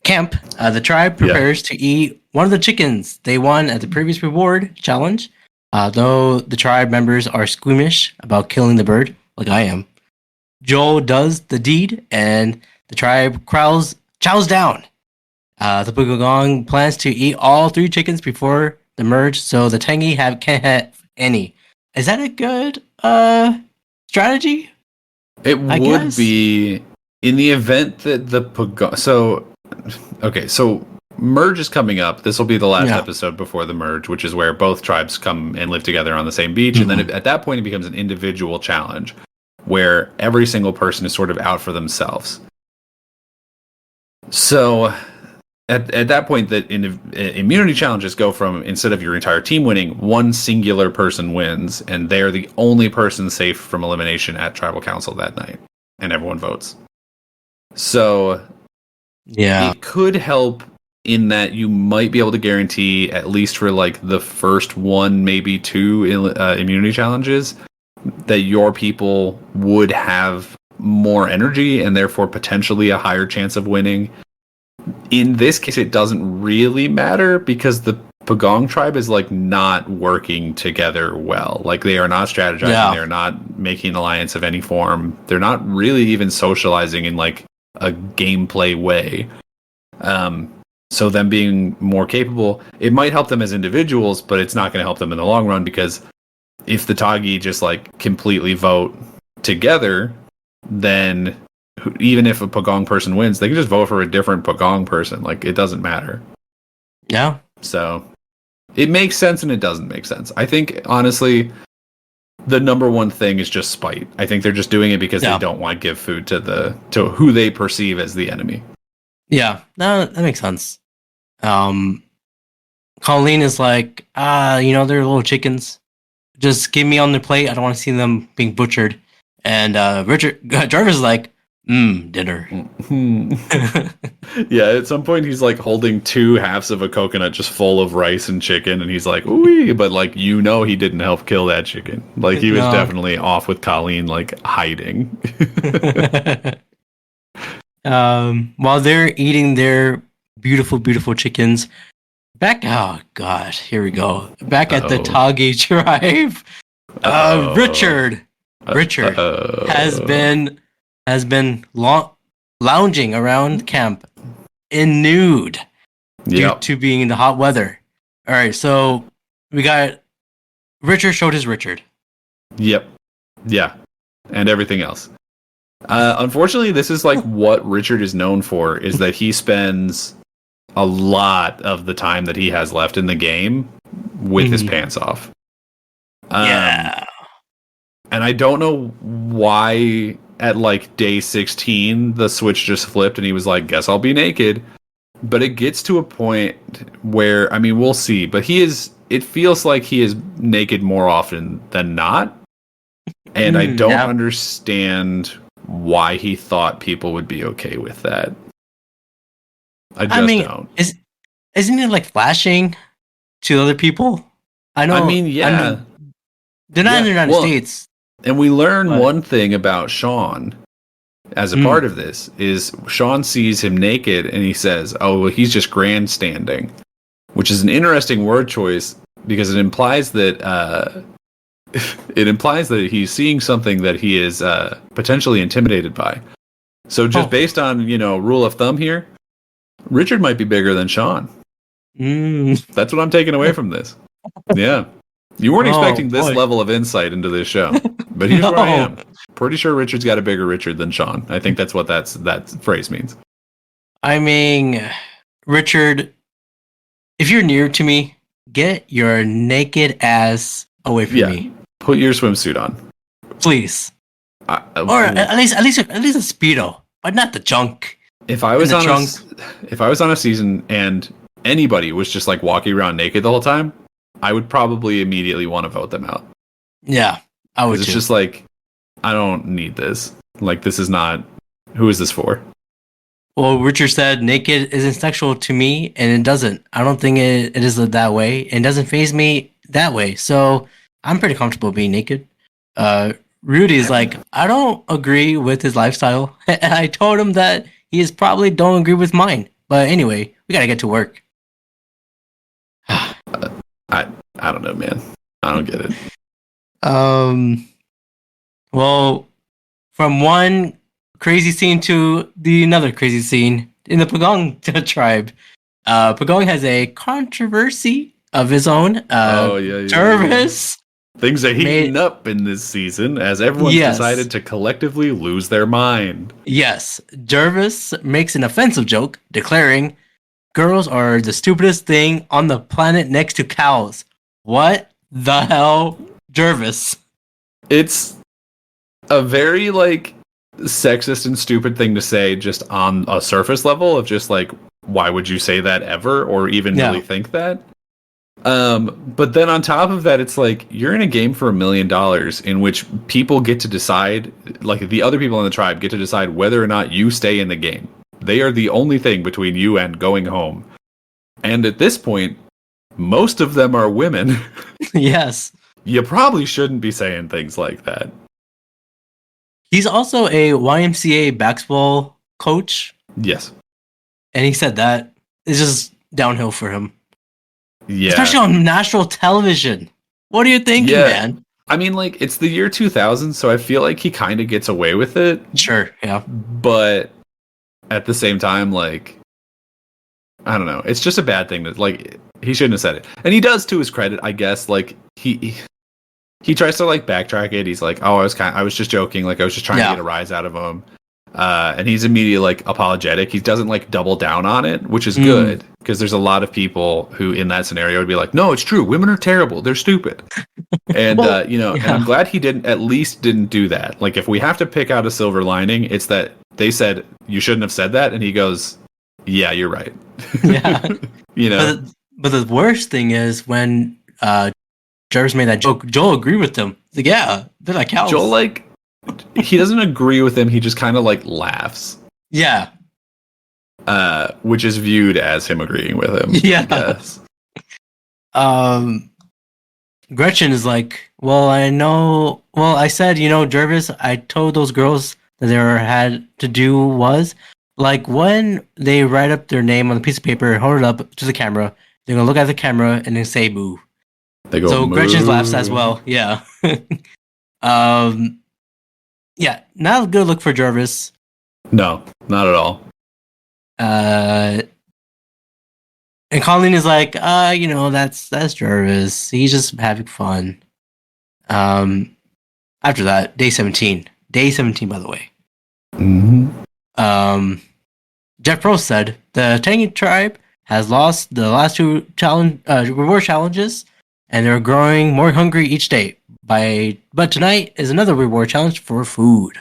camp, the tribe prepares to eat one of the chickens they won at the previous reward challenge. Though the tribe members are squeamish about killing the bird, like I am, Joel does the deed, and the tribe chows down. The Pagong plans to eat all 3 chickens before the merge, so the Tangi can't have any. Is that a good strategy? It I would guess. be in the event that the Pagong. So merge is coming up. This will be the last episode before the merge, which is where both tribes come and live together on the same beach. And then at that point, it becomes an individual challenge where every single person is sort of out for themselves. So at that point, that immunity challenges go from, instead of your entire team winning, one singular person wins, and they're the only person safe from elimination at tribal council that night, and everyone votes. So it could help in that you might be able to guarantee, at least for like the first 1, maybe 2 immunity challenges, that your people would have more energy and therefore potentially a higher chance of winning. In this case, it doesn't really matter because the Pagong tribe is like not working together well. Like they are not strategizing. They're not making an alliance of any form. They're not really even socializing in like a gameplay way. So them being more capable, it might help them as individuals, but it's not going to help them in the long run, because if the Tagi just like completely vote together, then even if a Pagong person wins, they can just vote for a different Pagong person. Like, it doesn't matter. Yeah. So it makes sense and it doesn't make sense. I think, honestly, the number one thing is just spite. I think they're just doing it because they don't want to give food to who they perceive as the enemy. Yeah, no, that makes sense. Colleen is like, they're little chickens. Just give me on the plate. I don't want to see them being butchered. And Jarvis is like, dinner. Yeah, at some point he's like holding 2 halves of a coconut just full of rice and chicken, and he's like, ooh, but like, he didn't help kill that chicken. Like, he was definitely off with Colleen, like, hiding. While they're eating their beautiful, beautiful chickens, oh god, here we go. Back at the Tagi tribe, Richard has been lounging around camp in nude due to being in the hot weather. All right, so we got Richard showed his Richard. Yep. Yeah, and everything else. Unfortunately, this is like what Richard is known for, is that he spends a lot of the time that he has left in the game with his pants off. And I don't know why at like day 16 the switch just flipped and he was like, guess I'll be naked. But it gets to a point where, I mean, we'll see, but it feels like he is naked more often than not. And I don't understand why he thought people would be okay with that. I don't. Isn't it like flashing to other people? I know. I mean, yeah. They're not in the United States. And we learn one thing about Sean as a part of this is Sean sees him naked and he says, oh, well, he's just grandstanding, which is an interesting word choice because it implies that he's seeing something that he is potentially intimidated by. So just based on, rule of thumb here, Richard might be bigger than Sean. That's what I'm taking away from this. Yeah. You weren't expecting this level of insight into this show. But here's where I am. Pretty sure Richard's got a bigger Richard than Sean. I think that's what that phrase means. I mean, Richard, if you're near to me, get your naked ass away from me. Put your swimsuit on. please, I, or at least a speedo, but not the junk. if I was the on trunk. if I was on a season and anybody was just like walking around naked the whole time, I would probably immediately want to vote them out. Yeah, I would. It's Too. just like, I don't need this. Like, this is not. Who is this for? Well, Richard said naked isn't sexual to me, and it doesn't. I don't think it is that way, and it doesn't faze me that way. So I'm pretty comfortable being naked. Rudy's like, I don't agree with his lifestyle, and I told him that he is probably don't agree with mine. But anyway, we gotta get to work. I don't know, man. I don't get it. Well, from one crazy scene to another crazy scene in the Pagong tribe. Pagong has a controversy of his own. Yeah. Jervis. Things are heating up in this season as everyone's decided to collectively lose their mind. Yes, Jervis makes an offensive joke declaring, "Girls are the stupidest thing on the planet next to cows." What the hell, Jervis? It's a very, like, sexist and stupid thing to say just on a surface level of just, like, why would you say that ever or even really think that? But then on top of that, it's like, you're in a game for $1 million in which people get to decide, like, the other people in the tribe get to decide whether or not you stay in the game. They are the only thing between you and going home. And at this point, most of them are women. Yes. You probably shouldn't be saying things like that. He's also a YMCA basketball coach. Yes. And he said that it's just downhill for him. Yeah. Especially on national television. What are you thinking, man? I mean, like, it's the year 2000, so I feel like he kind of gets away with it. Sure, yeah. But at the same time, like, I don't know. It's just a bad thing that, like, he shouldn't have said it. And he does, to his credit, I guess. Like, he tries to, like, backtrack it. He's like, oh, I was just joking. Like, I was just trying to get a rise out of him. And he's immediately, like, apologetic. He doesn't, like, double down on it, which is good. Because there's a lot of people who, in that scenario, would be like, no, it's true. Women are terrible. They're stupid. And, and I'm glad he at least didn't do that. Like, if we have to pick out a silver lining, it's that they said, you shouldn't have said that. And he goes, yeah, you're right. Yeah. But the worst thing is when Jarvis made that joke, Joel agreed with him. He's like, yeah, they're like cows. Joel, like, he doesn't agree with him. He just kind of, like, laughs. Yeah. Which is viewed as him agreeing with him. Yeah. I guess. Gretchen is like, well, I said, Jervis, I told those girls that they had to do was, like, when they write up their name on a piece of paper and hold it up to the camera, they're going to look at the camera and then say boo. They go, so moo. Gretchen laughs as well. Yeah. Yeah, not a good look for Jervis. No, not at all. And Colleen is like, that's Jervis. He's just having fun. After that, day 17. Day 17, by the way. Mm-hmm. Jeff Probst said the Tangy tribe has lost the last two reward challenges, and they're growing more hungry each day. But tonight is another reward challenge for food.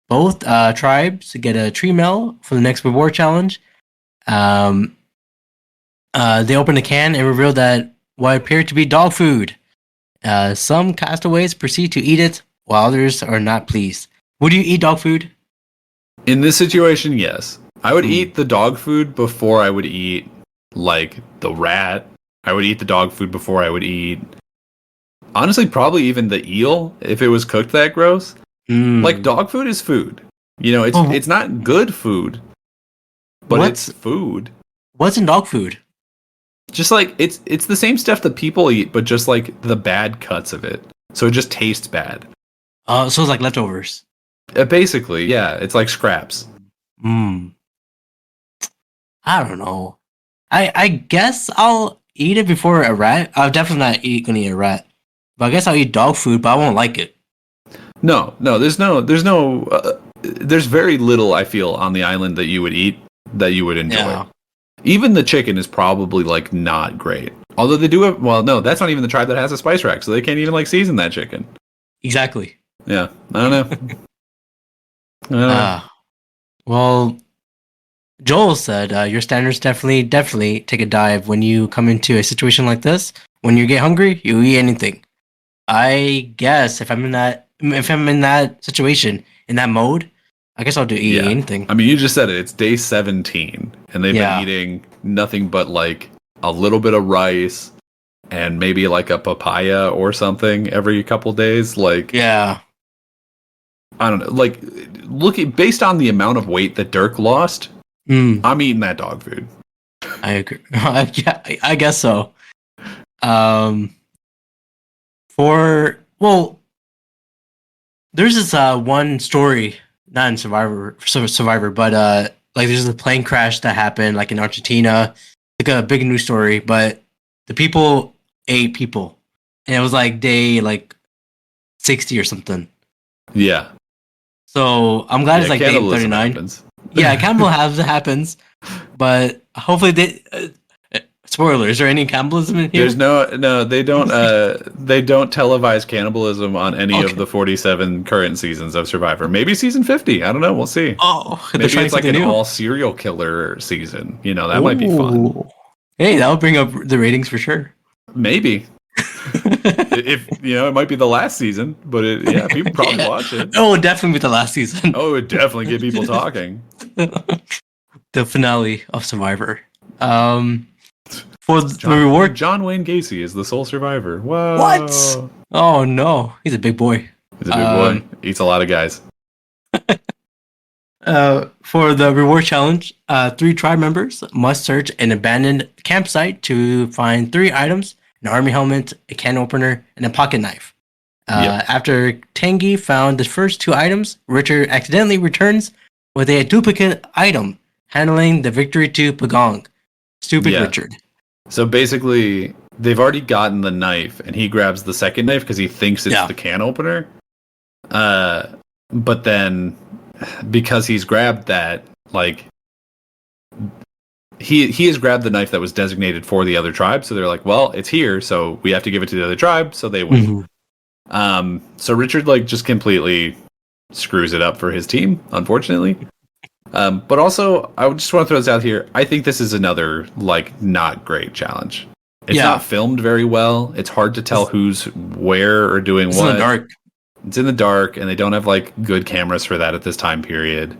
Both tribes get a tree mail for the next reward challenge. They open a can and reveal that what appeared to be dog food. Some castaways proceed to eat it, while others are not pleased. Would you eat dog food? In this situation, yes. I would eat the dog food before I would eat, like, the rat. I would eat the dog food before I would eat, honestly, probably even the eel, if it was cooked that gross. Like, dog food is food. It's not good food, but it's food. What's in dog food? Just, like, it's the same stuff that people eat, but just, like, the bad cuts of it. So it just tastes bad. So it's like leftovers. Basically, yeah. It's like scraps. I don't know. I guess I'll eat it before a rat. I'm definitely not gonna eat a rat. But I guess I'll eat dog food, but I won't like it. No. There's very little, I feel, on the island that you would eat that you would enjoy. Yeah. Even the chicken is probably, like, not great. Although they do have, well, no, that's not even the tribe that has a spice rack, so they can't even like season that chicken. Exactly. Yeah, I don't know. I don't know. Well, Joel said your standards definitely take a dive when you come into a situation like this. When you get hungry, you eat anything. I guess if I'm in that situation, in that mode, I guess I'll eat anything. I mean, you just said it. It's day 17, and they've been eating nothing but like a little bit of rice and maybe like a papaya or something every couple days. Like, yeah, I don't know. Like, based on the amount of weight that Dirk lost, I'm eating that dog food. I agree. I guess so. There's this one story, not in Survivor, but like there's a plane crash that happened like in Argentina, like a big news story, but the people ate people, and it was like day like 60 or something. Yeah. So I'm glad it's like day 39. Happens. Yeah, cannibalism happens, but hopefully they. Spoiler: is there any cannibalism in here? There's no. They don't. They don't televise cannibalism on any of the 47 current seasons of Survivor. Maybe season 50. I don't know. We'll see. Oh, maybe it's like an all serial killer season. You know, that might be fun. Hey, that'll bring up the ratings for sure. Maybe. If it might be the last season, but people probably watch it. Oh, definitely be the last season. Oh, it would definitely get people talking. The finale of Survivor. For the reward, John Wayne Gacy is the sole survivor. Whoa! What? Oh no, he's a big boy. He's a big boy. Eats a lot of guys. For the reward challenge, 3 tribe members must search an abandoned campsite to find 3 items: an army helmet, a can opener, and a pocket knife. After Tangi found the first 2 items, Richard accidentally returns with a duplicate item, handling the victory to Pagong. Stupid Richard. So basically, they've already gotten the knife, and he grabs the second knife because he thinks it's the can opener. But then, because he's grabbed that, like, he has grabbed the knife that was designated for the other tribe. So they're like, well, it's here, so we have to give it to the other tribe, so they win. So Richard, like, just completely screws it up for his team, unfortunately. But also, I just want to throw this out here. I think this is another, like, not great challenge. It's not filmed very well. It's hard to tell who's where or doing what. It's in the dark. It's in the dark, and they don't have, like, good cameras for that at this time period.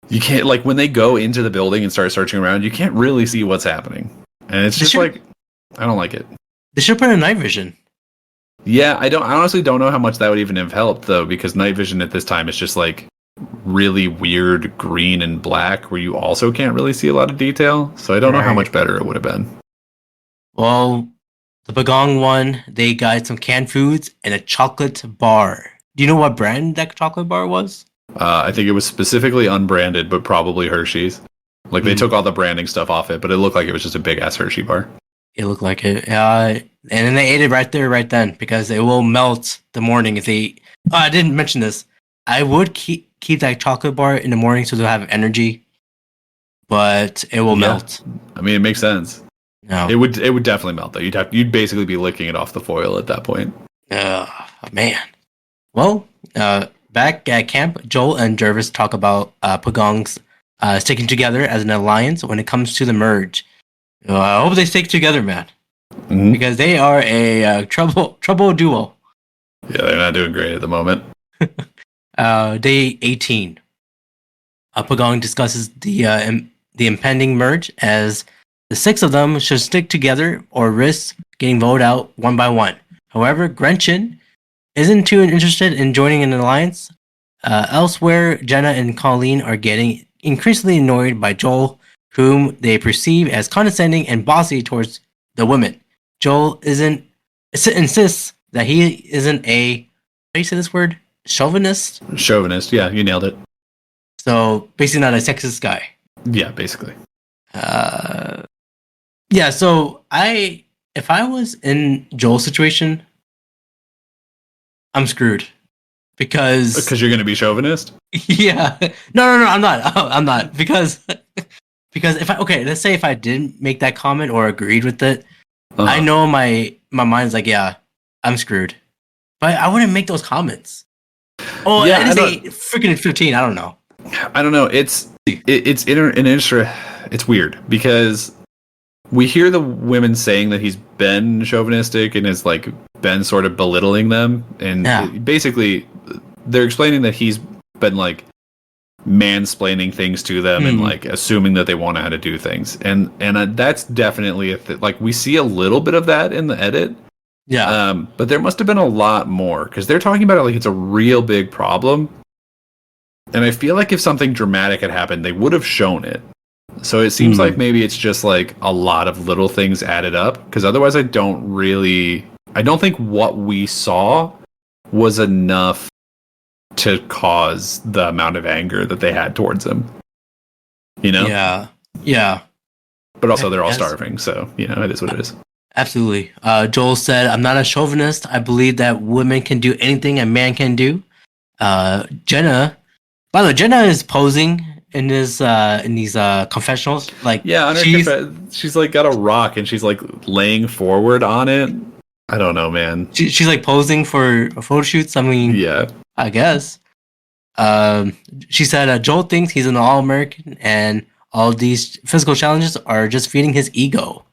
You can't, like, when they go into the building and start searching around, you can't really see what's happening. And it's just, like, I don't like it. They should put in night vision. Yeah, I honestly don't know how much that would even have helped, though, because night vision at this time is just, like, really weird green and black where you also can't really see a lot of detail. So I don't know how much better it would have been. Well, the Pagong one, they got some canned foods and a chocolate bar. Do you know what brand that chocolate bar was? I think it was specifically unbranded, but probably Hershey's. Like, they took all the branding stuff off it, but it looked like it was just a big-ass Hershey bar. It looked like it. And then they ate it right there, right then, because it will melt the morning if they... Oh, I didn't mention this. I would keep that chocolate bar in the morning so they'll have energy, but it will melt. I mean, it makes sense. No. It would definitely melt, though. You'd basically be licking it off the foil at that point. Man. Well, back at camp, Joel and Jervis talk about Pagong's sticking together as an alliance when it comes to the merge. I hope they stick together, man, because they are a trouble duo. Yeah, they're not doing great at the moment. Day 18. Pagong discusses the impending merge as the 6 of them should stick together or risk getting voted out one by one. However, Gretchen isn't too interested in joining an alliance. Elsewhere, Jenna and Colleen are getting increasingly annoyed by Joel, whom they perceive as condescending and bossy towards the women. Joel insists that he isn't a... How do you say this word? Chauvinist? Chauvinist, yeah, you nailed it. So, basically not a sexist guy. Yeah, basically. Yeah, so if I was in Joel's situation, I'm screwed. Because you're going to be chauvinist? Yeah. No, I'm not. I'm not. Because let's say if I didn't make that comment or agreed with it, I know my mind's like, yeah, I'm screwed. But I wouldn't make those comments. Oh, yeah, it is freaking 15. I don't know. I don't know. It's weird because we hear the women saying that he's been chauvinistic and is like been sort of belittling them, and basically they're explaining that he's been like mansplaining things to them and like assuming that they want to how to do things, and that's definitely like we see a little bit of that in the edit. Yeah. But there must have been a lot more because they're talking about it like it's a real big problem. And I feel like if something dramatic had happened, they would have shown it. So it seems like maybe it's just like a lot of little things added up. Because otherwise, I don't think what we saw was enough to cause the amount of anger that they had towards him. You know? Yeah. Yeah. But also, they're all starving. So, it is what it is. Absolutely. Joel said, I'm not a chauvinist. I believe that women can do anything a man can do. Jenna, by the way, Jenna is posing in these confessionals. Like, yeah, she's like got a rock and she's like laying forward on it. I don't know, man. She's like posing for photo shoots. I mean, yeah, I guess. She said, Joel thinks he's an All-American and all these physical challenges are just feeding his ego.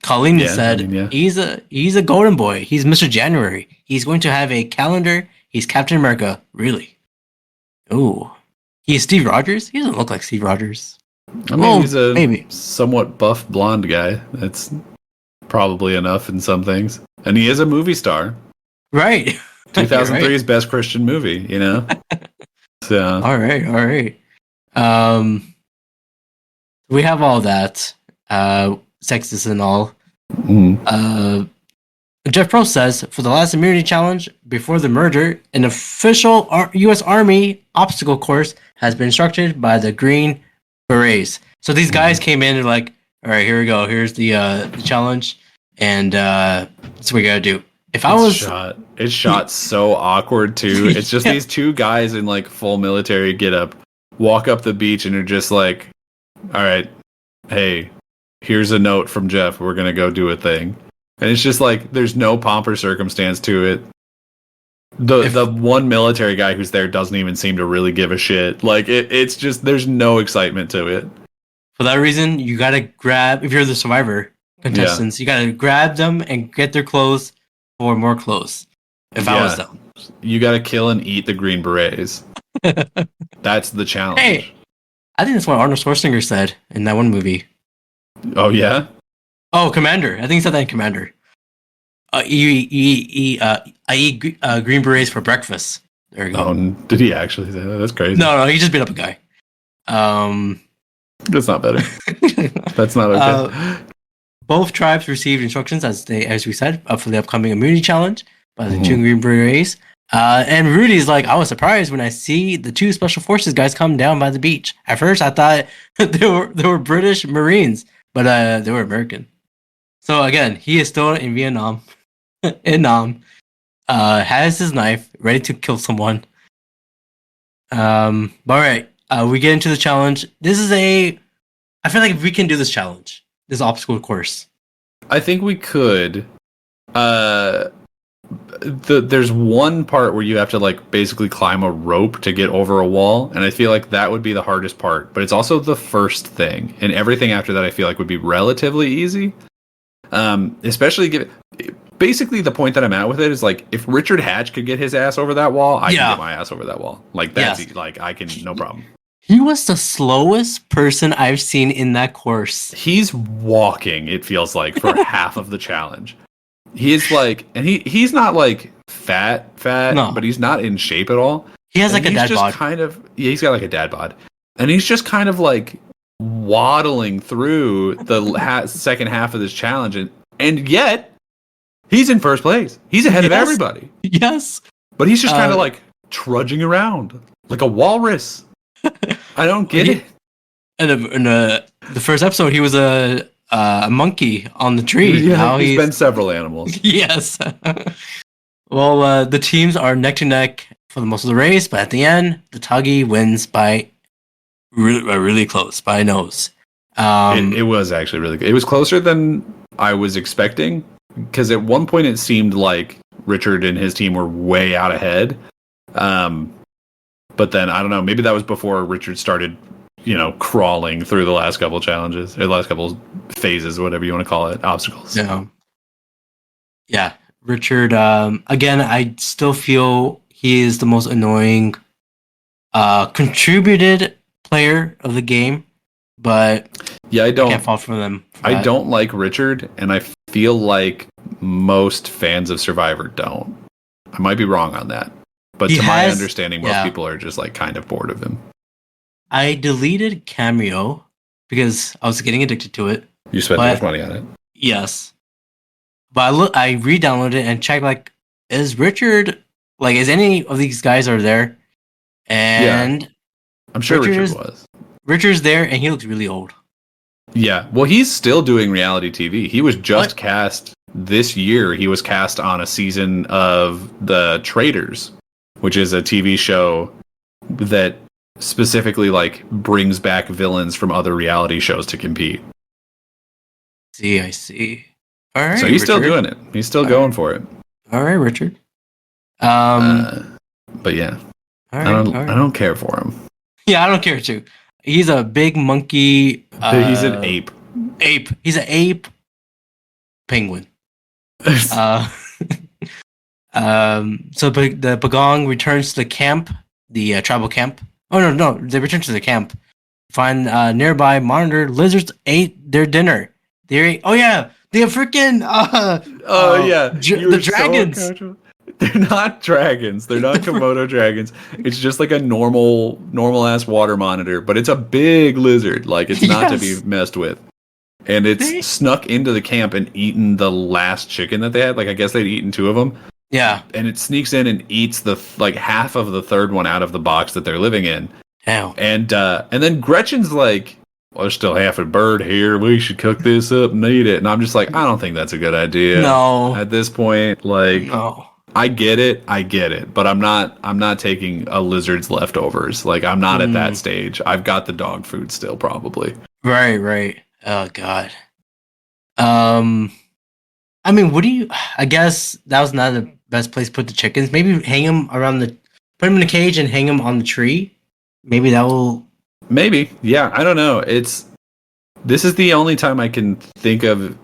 Colleen said, he's a golden boy. He's Mr. January. He's going to have a calendar. He's Captain America. Really? Ooh. He's Steve Rogers? He doesn't look like Steve Rogers. I mean, he's a somewhat buff blonde guy. That's probably enough in some things. And he is a movie star. Right. 2003's best Christian movie, So. All right. We have all that. Sexist and all. Jeff Pro says, for the last immunity challenge before the merger, an official U.S. Army obstacle course has been instructed by the Green Berets. So these guys came in and like, all right, here we go. Here's the challenge, and that's what we gotta do. It's shot so awkward too. It's just these two guys in like full military getup walk up the beach and are just like, all right, hey, here's a note from Jeff. We're going to go do a thing. And it's just like, there's no pomp or circumstance to it. The one military guy who's there doesn't even seem to really give a shit. Like, it's just, there's no excitement to it. For that reason, you got to grab, if you're the Survivor contestants, you got to grab them and get their clothes for more clothes. If I was them. You got to kill and eat the Green Berets. That's the challenge. Hey, I think that's what Arnold Schwarzenegger said in that one movie. Oh, yeah? Oh, Commander. I think he said that in Commander. I eat Green Berets for breakfast. There you go. Oh, did he actually say that? That's crazy. No, he just beat up a guy. That's not better. That's not okay. Both tribes received instructions, as we said, for the upcoming immunity challenge by the two Green Berets. And Rudy's like, I was surprised when I see the two special forces guys come down by the beach. At first, I thought they were British Marines, but they were American. So again, he is still in Vietnam, has his knife ready to kill someone. All right, we get into the challenge. I feel like if we can do this challenge, this obstacle course, I think we could. There's one part where you have to like basically climb a rope to get over a wall, and I feel like that would be the hardest part, but it's also the first thing, and everything after that I feel like would be relatively easy. Especially basically the point that I'm at with it is like, if Richard Hatch could get his ass over that wall, I can get my ass over that wall. Like that's like I can, no problem. He was the slowest person I've seen in that course. He's walking, it feels like, for half of the challenge. He's like, and he's not like fat, no. But he's not in shape at all. He has like a dad bod. He's got like a dad bod. And he's just kind of like waddling through the second half of this challenge. And yet, he's in first place. He's ahead of everybody. Yes. But he's just kind of like trudging around like a walrus. I don't get it. And in the first episode, he was a monkey on the tree. Yeah, now he's been several animals. Yes. Well, the teams are neck to neck for the most of the race, but at the end, the Tuggy wins by really close, by a nose. It was actually really good. It was closer than I was expecting, because at one point it seemed like Richard and his team were way out ahead. But then I don't know, maybe that was before Richard started, crawling through the last couple challenges, or the last couple phases, whatever you want to call it, obstacles. Yeah. Richard, again, I still feel he is the most annoying contributed player of the game, but yeah, I can't fault for them. I don't like Richard, and I feel like most fans of Survivor don't. I might be wrong on that, but my understanding, most people are just like kind of bored of him. I deleted Cameo because I was getting addicted to it. You spent too much money on it. Yes, but I re-downloaded it and checked, like, is Richard, like, is any of these guys are there? And I'm sure Richard was. Richard's there, and he looks really old. Yeah, well, he's still doing reality TV. He was just cast this year. He was cast on a season of The Traitors, which is a TV show that specifically like brings back villains from other reality shows to compete. I see. All right. So he's still doing it. He's still going for it. All right, Richard. But yeah, I don't care for him. Yeah, I don't care too. He's a big monkey. He's an ape. He's an ape. Penguin. So the Pagong returns to the camp, the tribal camp. Oh no! They return to the camp. Find nearby monitor lizards ate their dinner. They have freaking the dragons. So they're not dragons. They're not Komodo dragons. It's just like a normal ass water monitor, but it's a big lizard. Like, it's not to be messed with. And it's snuck into the camp and eaten the last chicken that they had. Like, I guess they'd eaten 2 of them. Yeah. And it sneaks in and eats the half of the third one out of the box that they're living in. Ow. And then Gretchen's like, well, there's still half a bird here. We should cook this up and eat it. And I'm just like, I don't think that's a good idea. No. At this point, like, no. I get it, but I'm not taking a lizard's leftovers. Like, I'm not at that stage. I've got the dog food still, probably. Right. Oh God. I mean, I guess that was not the best place to put the chickens. Maybe hang them put them in a cage and hang them on the tree. Maybe that will. Maybe, yeah. I don't know. This is the only time I can think of.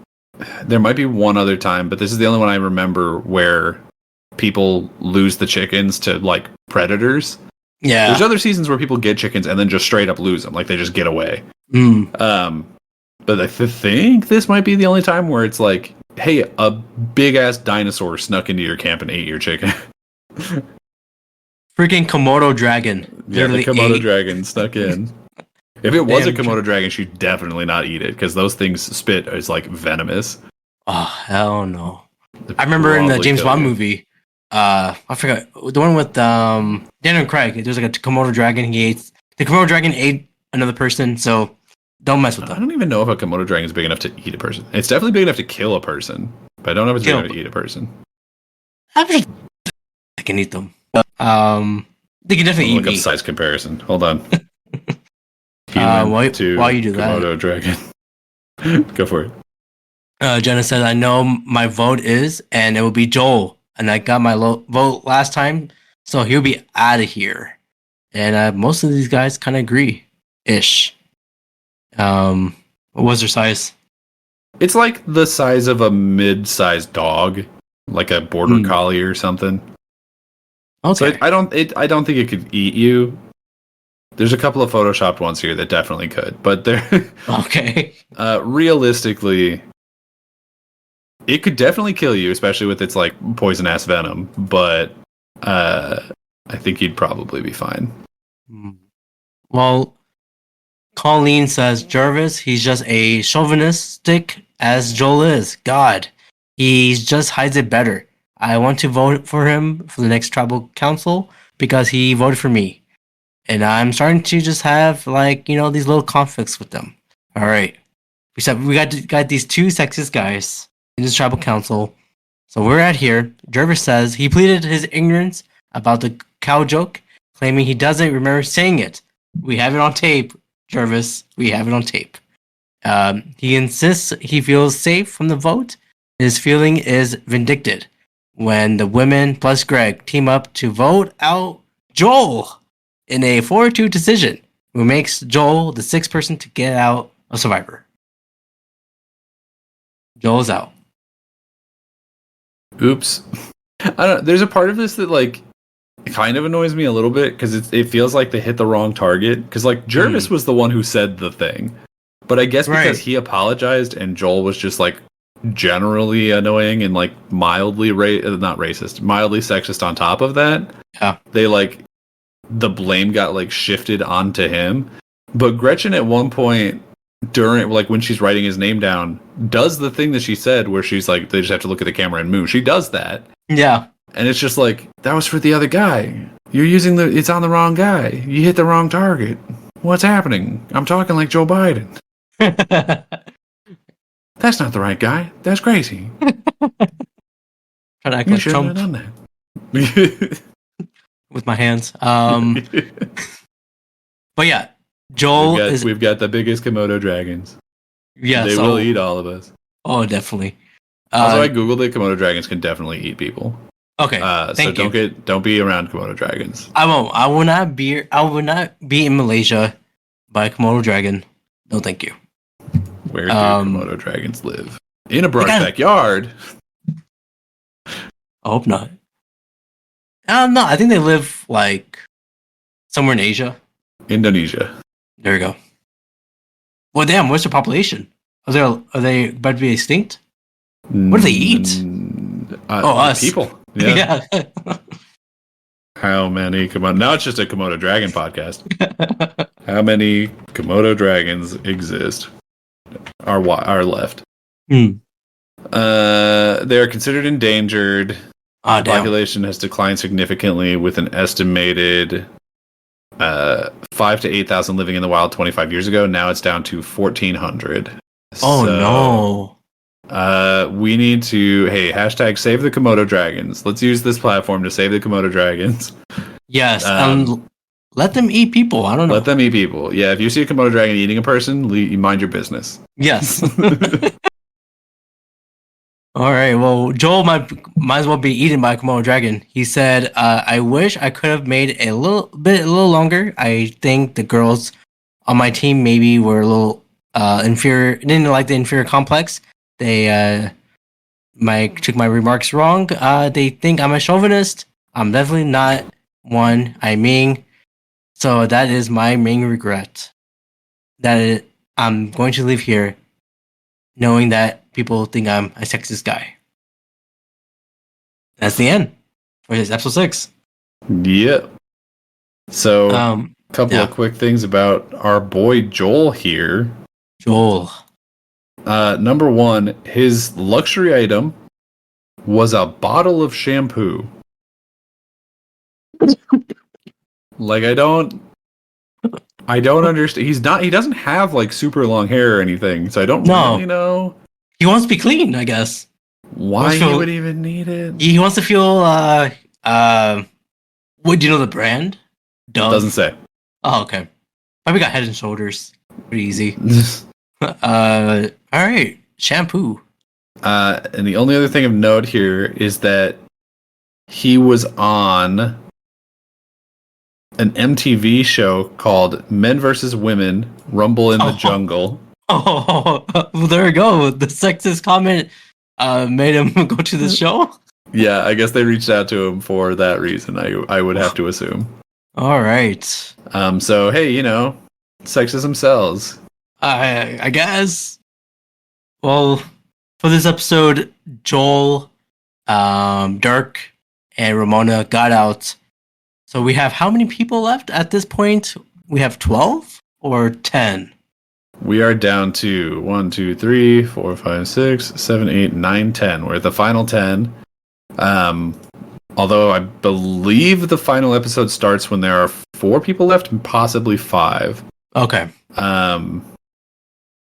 There might be one other time, but this is the only one I remember where people lose the chickens to like predators. Yeah. There's other seasons where people get chickens and then just straight up lose them, like they just get away. But I think this might be the only time where it's like, hey, a big ass dinosaur snuck into your camp and ate your chicken. Freaking Komodo dragon. Yeah, the Komodo dragon snuck in. If it was a Komodo dragon, she'd definitely not eat it, because those things spit is like venomous. Oh, hell no. I remember in the James Bond movie, I forgot, the one with Daniel Craig, there's like a Komodo dragon. The Komodo dragon ate another person, so don't mess with them. I don't even know if a Komodo dragon is big enough to eat a person. It's definitely big enough to kill a person, but I don't know if it's big enough to eat a person. I can eat them. They can definitely eat look me. Up size comparison. Hold on. While you do that, Komodo dragon. Go for it. Jenna says, I know my vote is, and it will be Joel. And I got my vote last time, so he'll be out of here. And most of these guys kind of agree-ish. What was their size? It's like the size of a mid-sized dog, like a border collie or something. Okay. So I don't think it could eat you. There's a couple of photoshopped ones here that definitely could, but they're okay. Realistically, it could definitely kill you, especially with its like poison ass venom. But I think you'd probably be fine. Well, Colleen says Jarvis, he's just a chauvinistic as Joel is. God, he just hides it better. I want to vote for him for the next tribal council because he voted for me. And I'm starting to just have, like, these little conflicts with them. All right. We got these 2 sexist guys in this tribal council. So we're at here. Jervis says he pleaded his ignorance about the cow joke, claiming he doesn't remember saying it. We have it on tape, Jervis. We have it on tape. He insists he feels safe from the vote. His feeling is vindicted when the women plus Greg team up to vote out Joel in a 4-2 decision, who makes Joel the sixth person to get out of Survivor. Joel's out. Oops. I don't. There's a part of this that like kind of annoys me a little bit because it feels like they hit the wrong target. Because like Jervis was the one who said the thing, but I guess because he apologized and Joel was just like generally annoying and like mildly not racist, mildly sexist on top of that. Yeah. They like the blame got like shifted onto him. But Gretchen at one point during like when she's writing his name down does the thing that she said where she's like they just have to look at the camera and move. She does that. Yeah. And it's just like that was for the other guy. You're using it's on the wrong guy. You hit the wrong target. What's happening? I'm talking like Joe Biden. That's not the right guy. That's crazy. Trying to act like Trump. Done that. With my hands. But yeah, Joel we've got the biggest Komodo dragons. Yeah, they will eat all of us. Oh, definitely. Also, I googled it. Komodo dragons can definitely eat people. Okay, thank you. Don't be around Komodo dragons. I won't. I will not be in Malaysia by a Komodo dragon. No, thank you. Where do Komodo dragons live? In Abrar's backyard. I hope not. No, I think they live like somewhere in Asia. Indonesia. There you go. Well, damn, what's their population? Are they about to be extinct? What do they eat? Us. People. Yeah. How many Komodo? Now it's just a Komodo dragon podcast. How many Komodo dragons exist? Are left? They are considered endangered. The population has declined significantly, with an estimated 5,000 to 8,000 living in the wild 25 years ago. Now it's down to 1,400. Oh no! We need to hashtag save the Komodo dragons. Let's use this platform to save the Komodo dragons. Yes, let them eat people. I don't know. Let them eat people. Yeah, if you see a Komodo dragon eating a person, you mind your business. Yes. All right. Well, Joel might as well be eaten by a Komodo dragon. He said, "I wish I could have made a little longer. I think the girls on my team maybe were a little inferior. Didn't like the inferior complex. They took my remarks wrong. They think I'm a chauvinist. I'm definitely not one. I mean, so that is my main regret. I'm going to live here, knowing that people think I'm a sexist guy." That's the end for this episode 6. Yep. So, a couple of quick things about our boy Joel here. Joel. Number one, his luxury item was a bottle of shampoo. Like, I don't understand. He doesn't have like super long hair or anything, so I don't really know. He wants to be clean, I guess. Why he would even need it? He wants to feel what do you know the brand? Dove? Doesn't say. Oh, okay. Probably got Head and Shoulders. Pretty easy. All right. Shampoo. And the only other thing of note here is that he was on an MTV show called Men vs. Women, Rumble in the Jungle. Oh, well, there we go. The sexist comment made him go to the show? Yeah, I guess they reached out to him for that reason, I would have to assume. All right. So, hey, sexism sells. I guess. Well, for this episode, Joel, Dirk, and Ramona got out. So we have how many people left at this point? We have 12 or 10? We are down to 1, 2, 3, 4, 5, 6, 7, 8, 9, 10. We're at the final 10. Although I believe the final episode starts when there are 4 people left and possibly 5. Okay.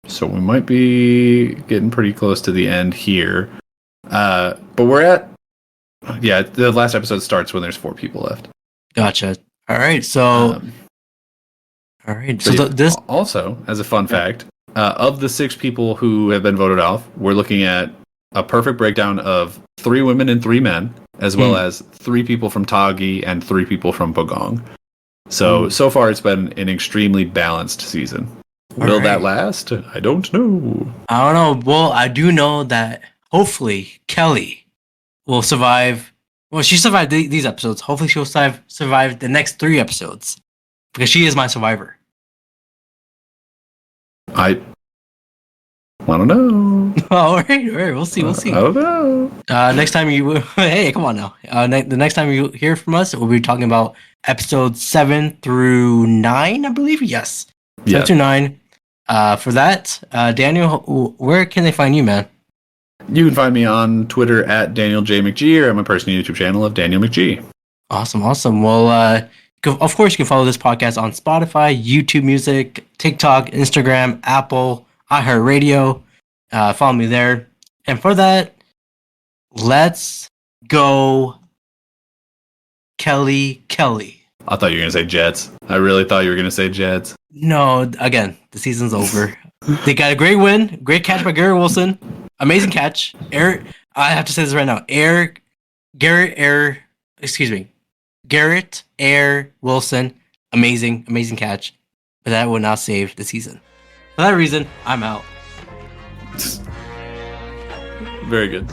So we might be getting pretty close to the end here. But we're at... Yeah, the last episode starts when there's 4 people left. Gotcha. All right, so... All right. So this also, as a fun fact, of the 6 people who have been voted off, we're looking at a perfect breakdown of 3 women and 3 men, as well as 3 people from Tagi and 3 people from Pogong. So far it's been an extremely balanced season. Will that last? I don't know. I don't know. Well, I do know that hopefully Kelly will survive. Well, she survived these episodes. Hopefully she'll survive the next 3 episodes. Because she is my survivor. I don't know. All right. We'll see. I don't know. Next time hey, come on now. The next time you hear from us, we'll be talking about episodes 7 through 9, I believe. Yes. 7 through 9. For that, Daniel, where can they find you, man? You can find me on Twitter at Daniel J. McGee, or on my personal YouTube channel of Daniel McGee. Awesome. Well, of course, you can follow this podcast on Spotify, YouTube Music, TikTok, Instagram, Apple, iHeartRadio. Follow me there. And for that, let's go, Kelly. I thought you were going to say Jets. I really thought you were going to say Jets. No, again, the season's over. They got a great win. Great catch by Garrett Wilson. Amazing catch. I have to say this right now. Garrett Air Wilson. Amazing catch. But that will not save the season. For that reason, I'm out. Very good.